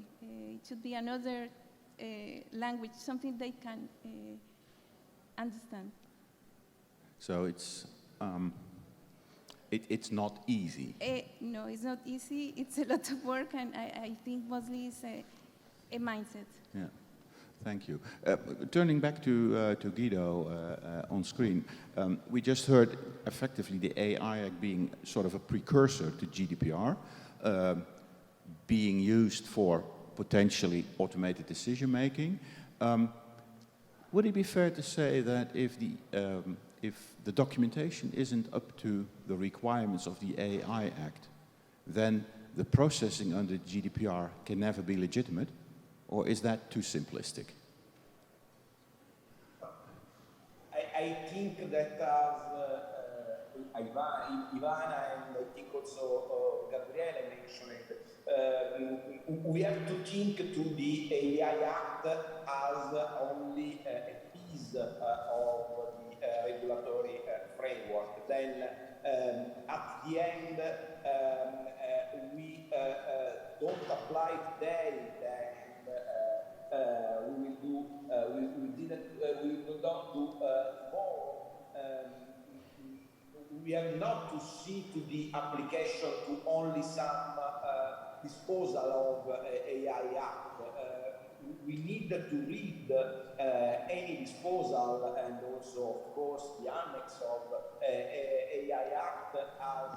It should be another language, something they can understand. So it's not easy. No, it's not easy. It's a lot of work, and I think mostly it's a mindset. Yeah, thank you. Turning back to Guido on screen, we just heard effectively the AI Act being sort of a precursor to GDPR, being used for potentially automated decision making. Would it be fair to say that if the documentation isn't up to the requirements of the AI Act, then the processing under GDPR can never be legitimate? Or is that too simplistic? I think that as Ivana and I think also Gabriele mentioned it, we have to think to the AI Act as only a piece of the regulatory framework. Then at the end, we don't apply today, we will not do more. We have not to see to the application to only some disposal of AI Act. We need to read any disposal and also, of course, the annex of AI Act as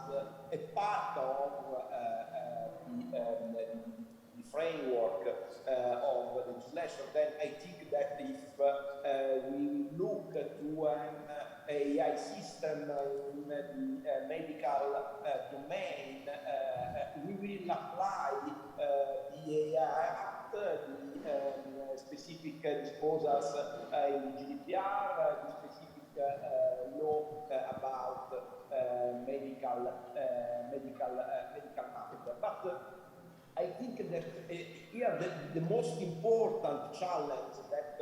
a part of the framework of legislation. Then I think that if we look to an AI system in the medical domain, we will apply the AI Act, the specific disposals in GDPR, the specific law about medical matter. But I think that here the most important challenge that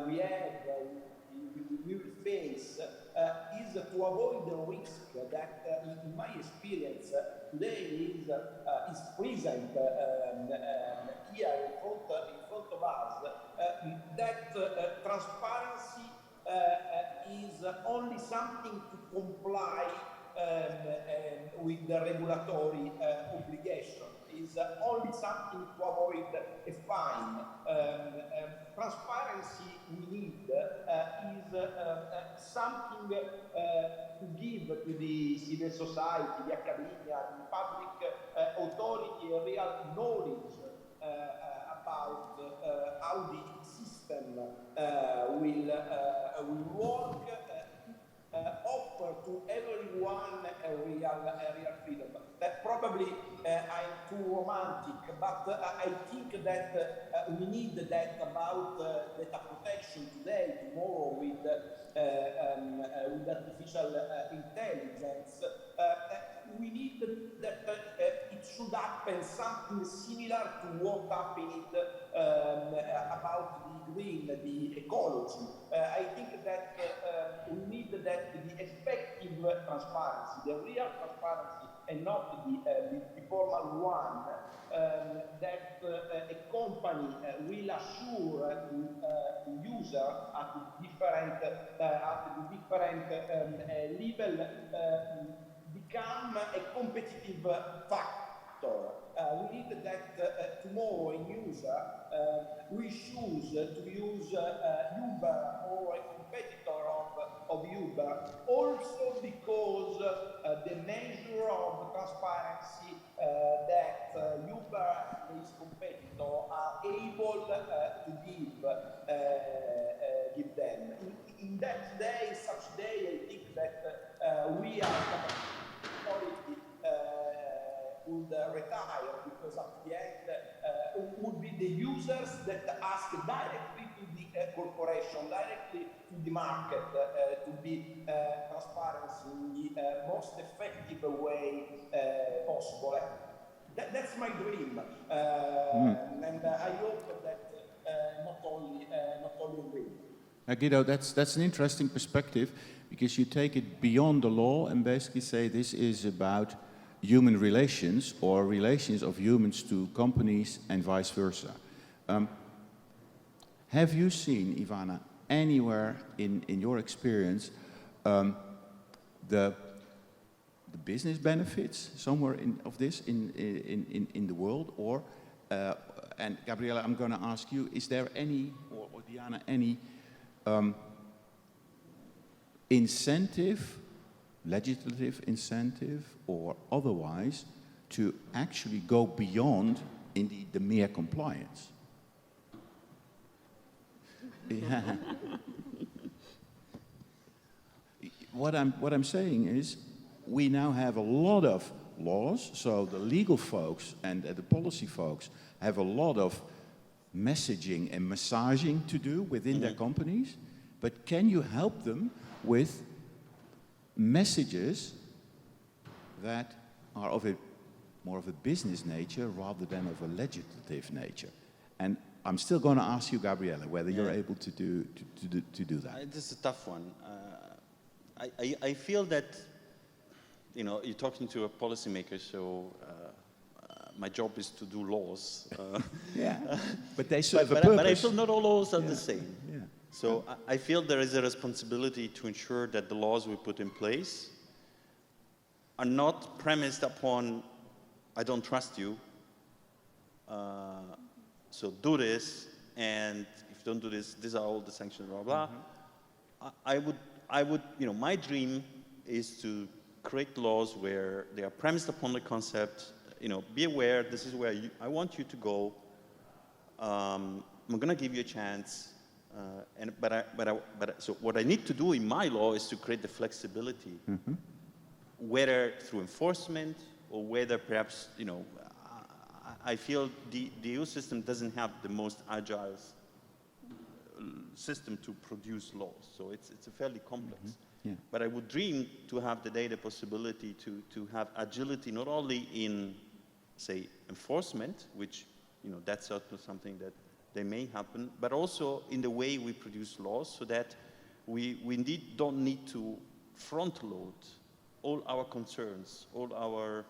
we will face is to avoid the risk that, in my experience, today is present here in front of us, that transparency is only something to comply with the regulatory obligation. Is only something to avoid a fine. Transparency we need is something to give to the civil society, the academia, the public authority, a real knowledge about how the system will work. Offer to everyone a real freedom. That probably I'm too romantic, but I think that we need that about data protection today, tomorrow with artificial intelligence. We need that it should happen something similar to what happened about the green, the ecology. I think that we need that the effective transparency, the real transparency, and not the formal one, that a company will assure the user at the different level become a competitive factor. We need that tomorrow a user we choose to use Uber or a competitor of Uber, also because the measure of transparency that Uber and its competitor are able to give them. In that day, such day, I think that we are quality would retire, because at the end would be the users that ask directly to the corporation, directly to the market, to be transparent in the most effective way possible. That's my dream, and I hope that not only dream. Guido, that's an interesting perspective, because you take it beyond the law and basically say this is about human relations or relations of humans to companies and vice versa. Have you seen, Ivana, anywhere in your experience the business benefits somewhere of this in the world? Or, and Gabriele, I'm going to ask you, is there any, or Diana, any incentive, legislative incentive or otherwise, to actually go beyond indeed the mere compliance? Yeah. What I'm saying is, we now have a lot of laws, so the legal folks and the policy folks have a lot of messaging and massaging to do within their companies, but can you help them with messages that are of a more of a business nature rather than of a legislative nature? And I'm still going to ask you, Gabriele, whether you're able to do that. This is a tough one. I feel that, you know, you're talking to a policymaker, so my job is to do laws. Yeah, but they serve a purpose. But I feel not all laws are the same. Yeah. So I feel there is a responsibility to ensure that the laws we put in place are not premised upon, I don't trust you, so do this, and if you don't do this, these are all the sanctions, blah, blah. I would, you know, my dream is to create laws where they are premised upon the concept, you know, be aware, this is where I want you to go, I'm gonna give you a chance, so what I need to do in my law is to create the flexibility, whether through enforcement or whether perhaps, you know, I feel the EU system doesn't have the most agile system to produce laws, so it's a fairly complex. Yeah. But I would dream to have the data possibility to have agility not only in, say, enforcement, which, you know, that's certainly something that they may happen, but also in the way we produce laws, so that we indeed don't need to front load all our concerns, all our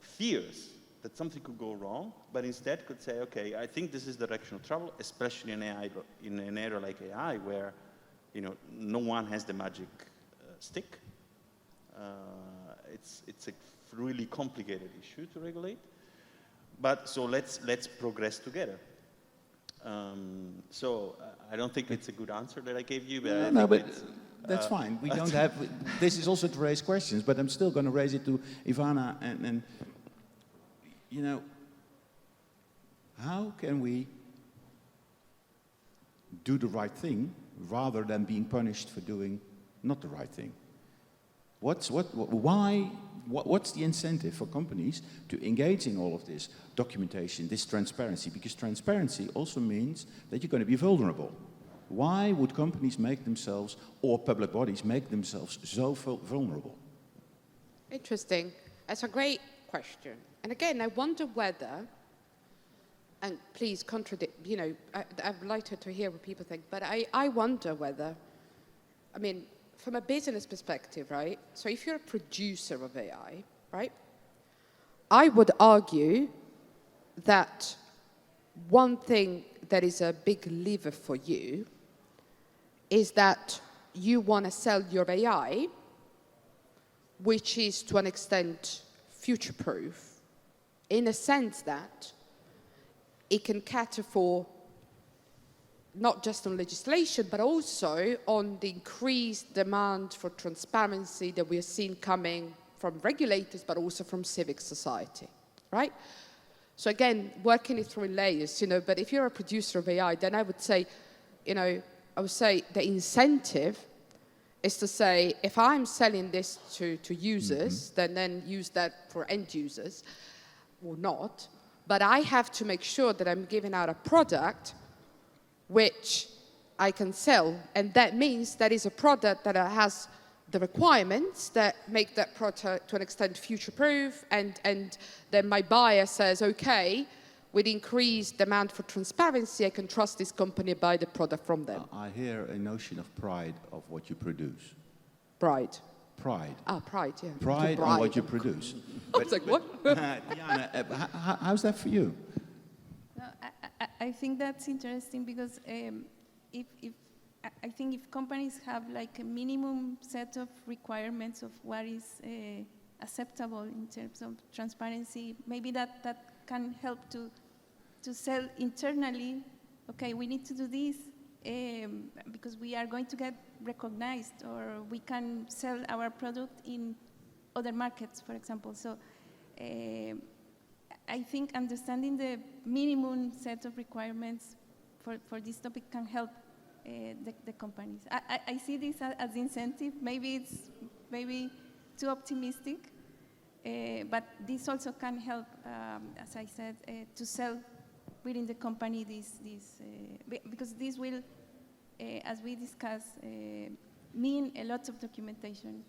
fears that something could go wrong, but instead could say, okay, I think this is the direction of travel, especially in AI, in an area like AI, where, you know, no one has the magic stick. It's a really complicated issue to regulate. But so let's progress together. So I don't think it's a good answer that I gave you, but no, but that's fine. We don't have. This is also to raise questions, but I'm still going to raise it to Ivana and you know, how can we do the right thing rather than being punished for doing not the right thing? What's the incentive for companies to engage in all of this documentation, this transparency? Because transparency also means that you're going to be vulnerable. Why would companies make themselves, or public bodies make themselves so vulnerable? Interesting. That's a great question. And again, I wonder whether, and please contradict, you know, I'd like to hear what people think, but I wonder whether, I mean, from a business perspective, right? So if you're a producer of AI, right? I would argue that one thing that is a big lever for you is that you want to sell your AI, which is to an extent future-proof, in a sense that it can cater for not just on legislation, but also on the increased demand for transparency that we are seeing coming from regulators, but also from civic society, right? So again, working it through layers, you know, but if you're a producer of AI, then I would say, you know, I would say the incentive is to say, if I'm selling this to users, then use that for end users, or not, but I have to make sure that I'm giving out a product which I can sell, and that means that is a product that has the requirements that make that product to an extent future-proof, and then my buyer says, okay, with increased demand for transparency, I can trust this company, buy the product from them. I hear a notion of pride of what you produce. Pride. pride. Pride, yeah. Pride on what you produce. I was like, what? Diana, how's that for you? No, I think that's interesting because I think if companies have like a minimum set of requirements of what is acceptable in terms of transparency, maybe that can help to sell internally. Okay, we need to do this because we are going to get recognized, or we can sell our product in other markets, for example. So I think understanding the minimum set of requirements for this topic can help the companies. I see this as incentive. Maybe it's too optimistic, but this also can help, as I said, to sell within the company because this will, as we discussed, mean a lot of documentation.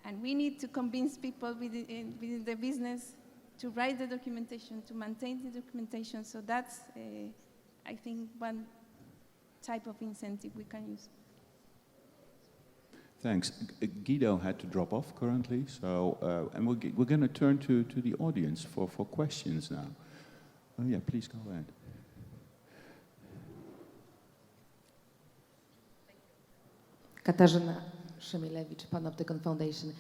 And we need to convince people within the business to write the documentation, to maintain the documentation. So that's, I think, one type of incentive we can use. Thanks. Guido had to drop off currently, so and we're going to turn to the audience for questions now. Oh yeah, please go ahead. Katarzyna Szymilewicz, Panoptykon Foundation.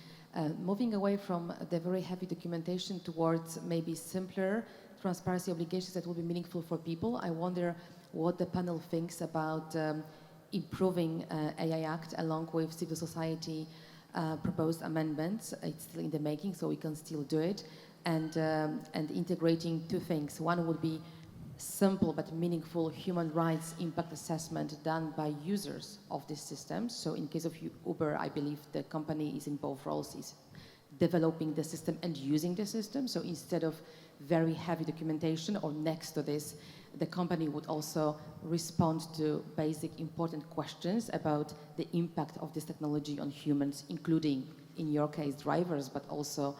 Moving away from the very heavy documentation towards maybe simpler transparency obligations that will be meaningful for people, I wonder what the panel thinks about improving AI Act along with civil society proposed amendments. It's still in the making, so we can still do it. And integrating two things. One would be simple but meaningful human rights impact assessment done by users of these systems. So in case of Uber, I believe the company is in both roles, is developing the system and using the system. So instead of very heavy documentation or next to this, the company would also respond to basic important questions about the impact of this technology on humans, including, in your case, drivers, but also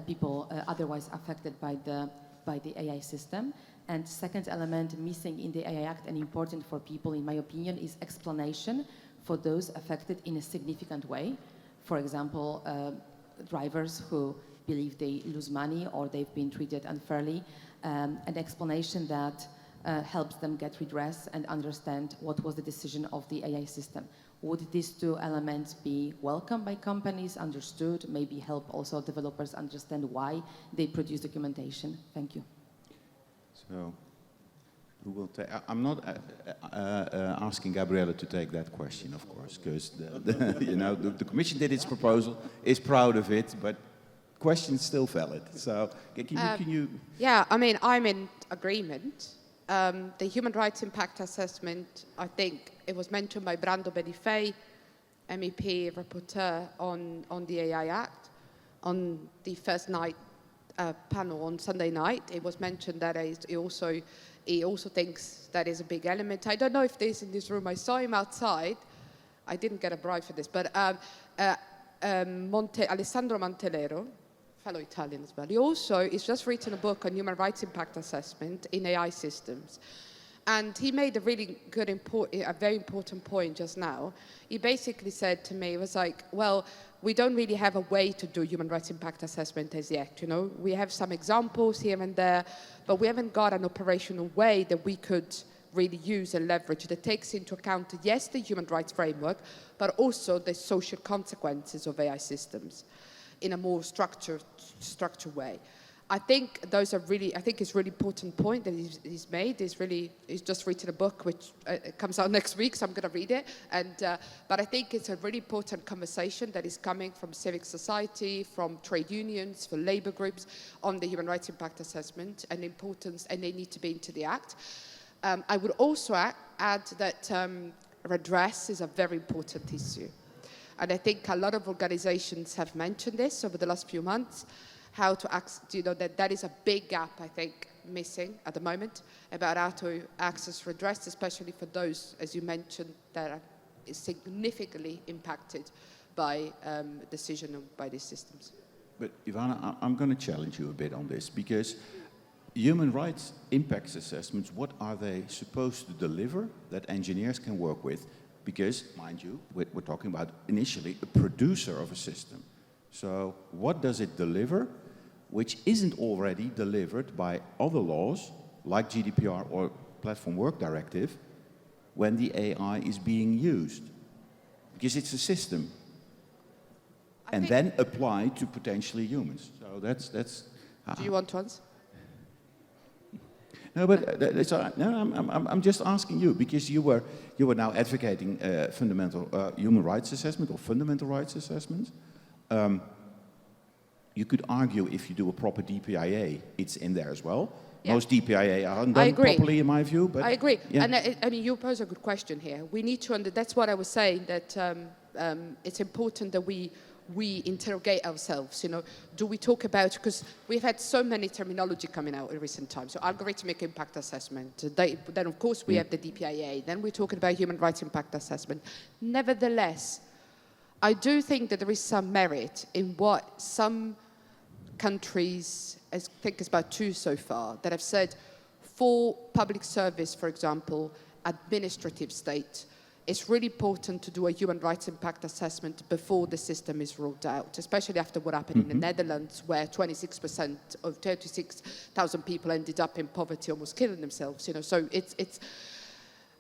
people otherwise affected by the AI system. And second element missing in the AI Act and important for people, in my opinion, is explanation for those affected in a significant way. For example, drivers who believe they lose money or they've been treated unfairly, an explanation that helps them get redress and understand what was the decision of the AI system. Would these two elements be welcomed by companies, understood, maybe help also developers understand why they produce documentation? Thank you. So, who will take? I'm not asking Gabriele to take that question, of course, because the Commission did its proposal, is proud of it, but question's still valid. So, can you? Yeah, I mean, I'm in agreement. The human rights impact assessment, I think it was mentioned by Brando Benifei, MEP rapporteur on the AI Act, on the first night panel on Sunday night. It was mentioned that he also thinks that is a big element. I don't know if there's in this room. I saw him outside. I didn't get a bribe for this, but Alessandro Mantelero, fellow Italian as well. He also has just written a book on human rights impact assessment in AI systems. And he made a really good, a very important point just now. He basically said to me, it was like, well, we don't really have a way to do human rights impact assessment as yet, We have some examples here and there, but we haven't got an operational way that we could really use and leverage that takes into account, yes, the human rights framework, but also the social consequences of AI systems in a more structured way. I think it's a really important point that he's made. He's just written a book which comes out next week, so I'm going to read it. But I think it's a really important conversation that is coming from civic society, from trade unions, from labor groups on the human rights impact assessment and importance, and they need to be into the Act. I would also add that redress is a very important issue. And I think a lot of organizations have mentioned this over the last few months, how to that is a big gap, I think, missing at the moment about how to access redress, especially for those, as you mentioned, that are significantly impacted by decision by these systems. But Ivana, I'm going to challenge you a bit on this, because human rights impact assessments, what are they supposed to deliver that engineers can work with? because, mind you, we're talking about initially a producer of a system. So what does it deliver, which isn't already delivered by other laws, like GDPR or Platform Work Directive, when the AI is being used? Because it's a system. And then applied to potentially humans. So that's Do you want to answer? No, but that's all right. No, I'm just asking you, because you were now advocating fundamental human rights assessment or fundamental rights assessment. You could argue if you do a proper DPIA, it's in there as well. Yeah. Most DPIA aren't done properly, in my view. But I agree. Yeah. And I mean, you pose a good question here. We need to, that's what I was saying, that it's important that we interrogate ourselves, you know. Do we talk about, because we've had so many terminology coming out in recent times. So algorithmic impact assessment, then of course we have the DPIA, then we're talking about human rights impact assessment. Nevertheless, I do think that there is some merit in what some countries, I think it's about 2 so far, that have said for public service, for example, administrative state, it's really important to do a human rights impact assessment before the system is rolled out, especially after what happened in the Netherlands, where 26% of 36,000 people ended up in poverty, almost killing themselves. You know, so it's.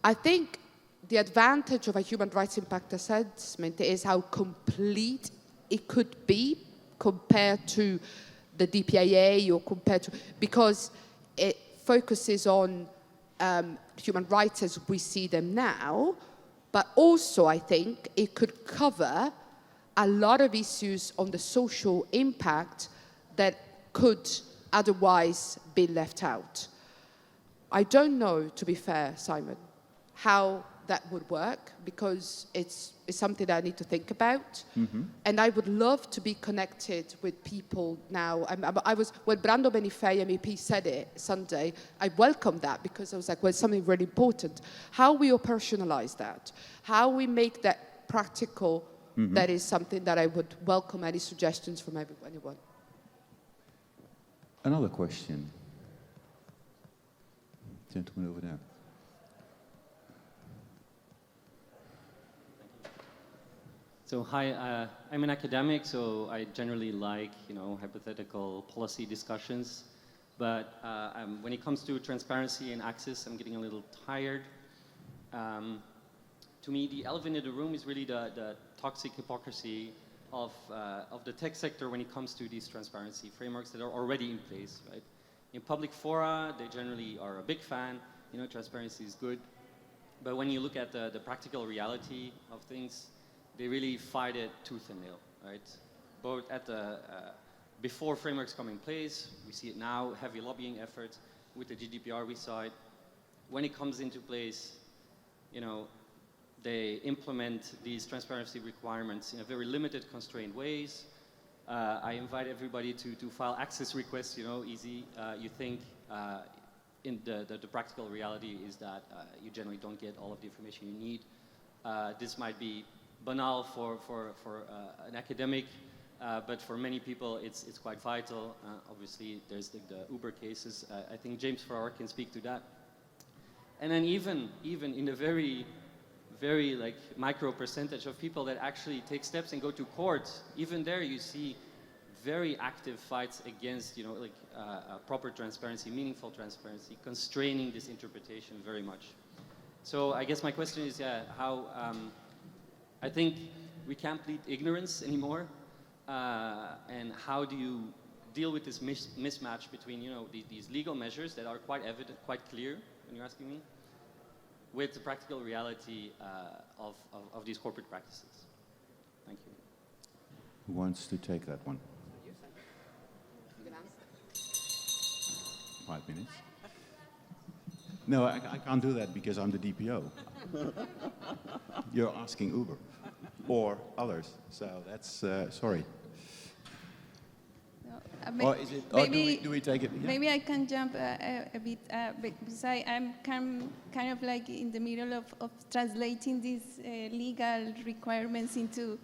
I think the advantage of a human rights impact assessment is how complete it could be compared to the DPIA or compared to, because it focuses on human rights as we see them now. But also, I think it could cover a lot of issues on the social impact that could otherwise be left out. I don't know, to be fair, Simon, how that would work, because it's something that I need to think about. And I would love to be connected with people now. I was, when Brando Benifei, MEP, said it Sunday, I welcomed that, because I was like, well, it's something really important. How we operationalize that, how we make that practical, that is something that I would welcome any suggestions from anyone. Another question. Gentleman over there. So hi, I'm an academic, so I generally like, you know, hypothetical policy discussions. But when it comes to transparency and access, I'm getting a little tired. To me, the elephant in the room is really the toxic hypocrisy of the tech sector when it comes to these transparency frameworks that are already in place, right? In public fora, they generally are a big fan. You know, transparency is good. But when you look at the practical reality of things, they really fight it tooth and nail, right? Both at the, before frameworks come in place, we see it now, heavy lobbying efforts. With the GDPR, we saw it. When it comes into place, you know, they implement these transparency requirements in a very limited, constrained ways. I invite everybody to file access requests, you know, easy. You think in the practical reality is that you generally don't get all of the information you need. This might be banal for an academic, but for many people it's quite vital. Obviously, there's the Uber cases. I think James Farrar can speak to that. And then even in the very like micro percentage of people that actually take steps and go to court, even there you see very active fights against, you know, like proper transparency, meaningful transparency, constraining this interpretation very much. So I guess my question is, how. I think we can't plead ignorance anymore, and how do you deal with this mismatch between, you know, these legal measures that are quite evident, quite clear, when you're asking me, with the practical reality of these corporate practices? Thank you. Who wants to take that one? 5 minutes. No, I can't do that because I'm the DPO. You're asking Uber or others, so that's sorry. No, or is it? Or do we take it? Yeah. Maybe I can jump a bit because I'm kind of like in the middle of translating these legal requirements into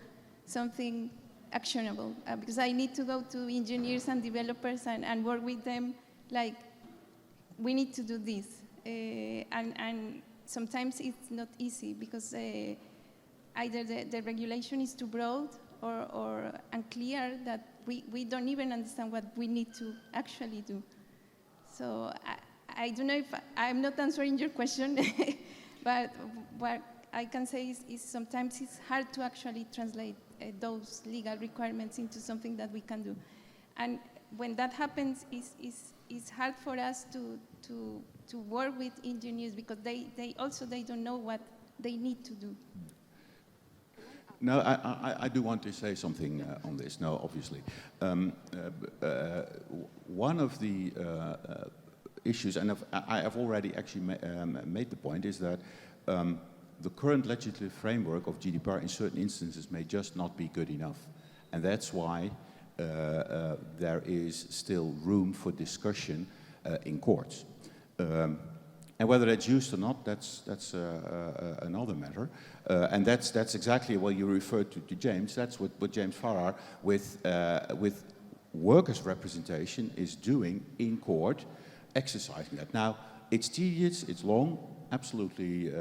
something actionable, because I need to go to engineers and developers and work with them. Like, we need to do this. And sometimes it's not easy because either the regulation is too broad or unclear that we don't even understand what we need to actually do. So I don't know if I'm not answering your question, but what I can say is sometimes it's hard to actually translate those legal requirements into something that we can do. And when that happens, it's hard for us to work with engineers because they don't know what they need to do. No, I do want to say something on this. No, obviously. One of the issues, and I have already actually made the point, is that the current legislative framework of GDPR in certain instances may just not be good enough. And that's why there is still room for discussion in courts. And whether that's used or not, that's another matter. And that's exactly what you referred to James. That's what James Farrar with workers' representation is doing in court, exercising that. Now, it's tedious, it's long, absolutely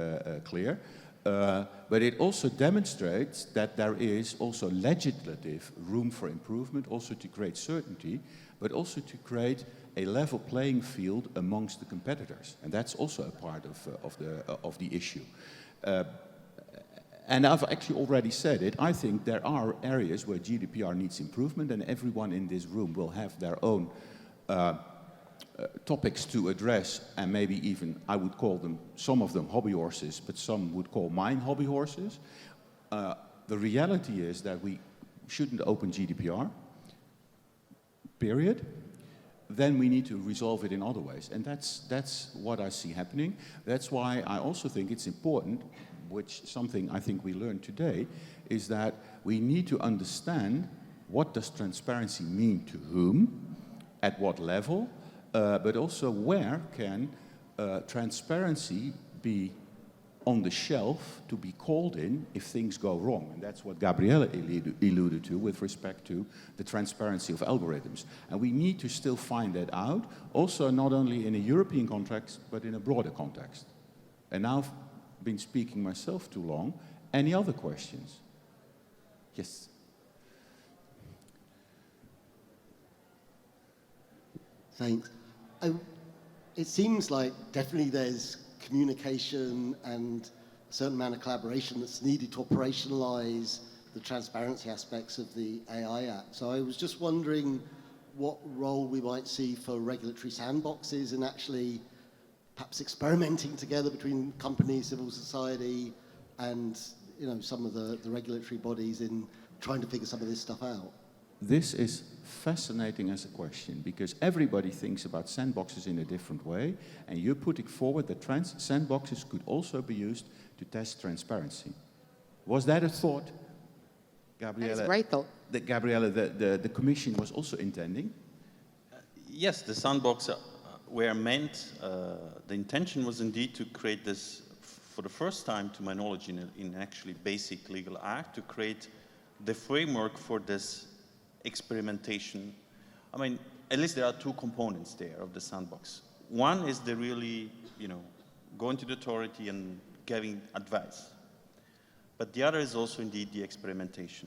clear. But it also demonstrates that there is also legislative room for improvement, also to create certainty, but also to create a level playing field amongst the competitors. And that's also a part of the issue. And I've actually already said it, I think there are areas where GDPR needs improvement, and everyone in this room will have their own topics to address, and maybe even, I would call them, some of them hobby horses, but some would call mine hobby horses. The reality is that we shouldn't open GDPR, period. Then we need to resolve it in other ways. And that's what I see happening. That's why I also think it's important, which something I think we learned today, is that we need to understand what does transparency mean to whom, at what level, but also where can transparency be on the shelf to be called in if things go wrong. And that's what Gabriele alluded to with respect to the transparency of algorithms. And we need to still find that out, also not only in a European context, but in a broader context. And now I've been speaking myself too long. Any other questions? Yes. Thanks. It seems like definitely there's communication and a certain amount of collaboration that's needed to operationalize the transparency aspects of the AI Act. So I was just wondering what role we might see for regulatory sandboxes and actually perhaps experimenting together between companies, civil society, and some of the regulatory bodies in trying to figure some of this stuff out. This is fascinating as a question because everybody thinks about sandboxes in a different way, and you're putting forward that sandboxes could also be used to test transparency. Was that a thought, Gabriele? That's a great thought. That Gabriele, the Commission was also intending? Yes, the sandbox were meant, the intention was indeed to create this, for the first time to my knowledge in actually basic legal act, to create the framework for this experimentation. I mean, at least there are two components there of the sandbox. One is the really, going to the authority and giving advice. But the other is also indeed the experimentation.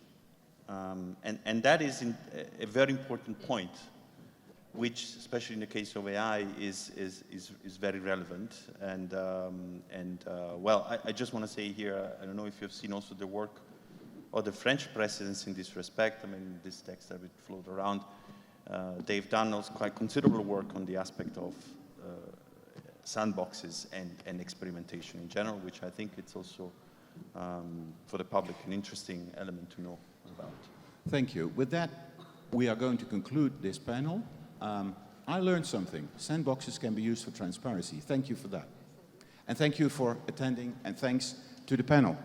And that is a very important point, which, especially in the case of AI, is very relevant. And well, I just want to say here, I don't know if you've seen also the work or the French presidency in this respect. I mean, this text that would float around. They've done also quite considerable work on the aspect of sandboxes and experimentation in general, which I think it's also, for the public, an interesting element to know about. Thank you. With that, we are going to conclude this panel. I learned something. Sandboxes can be used for transparency. Thank you for that. And thank you for attending, and thanks to the panel.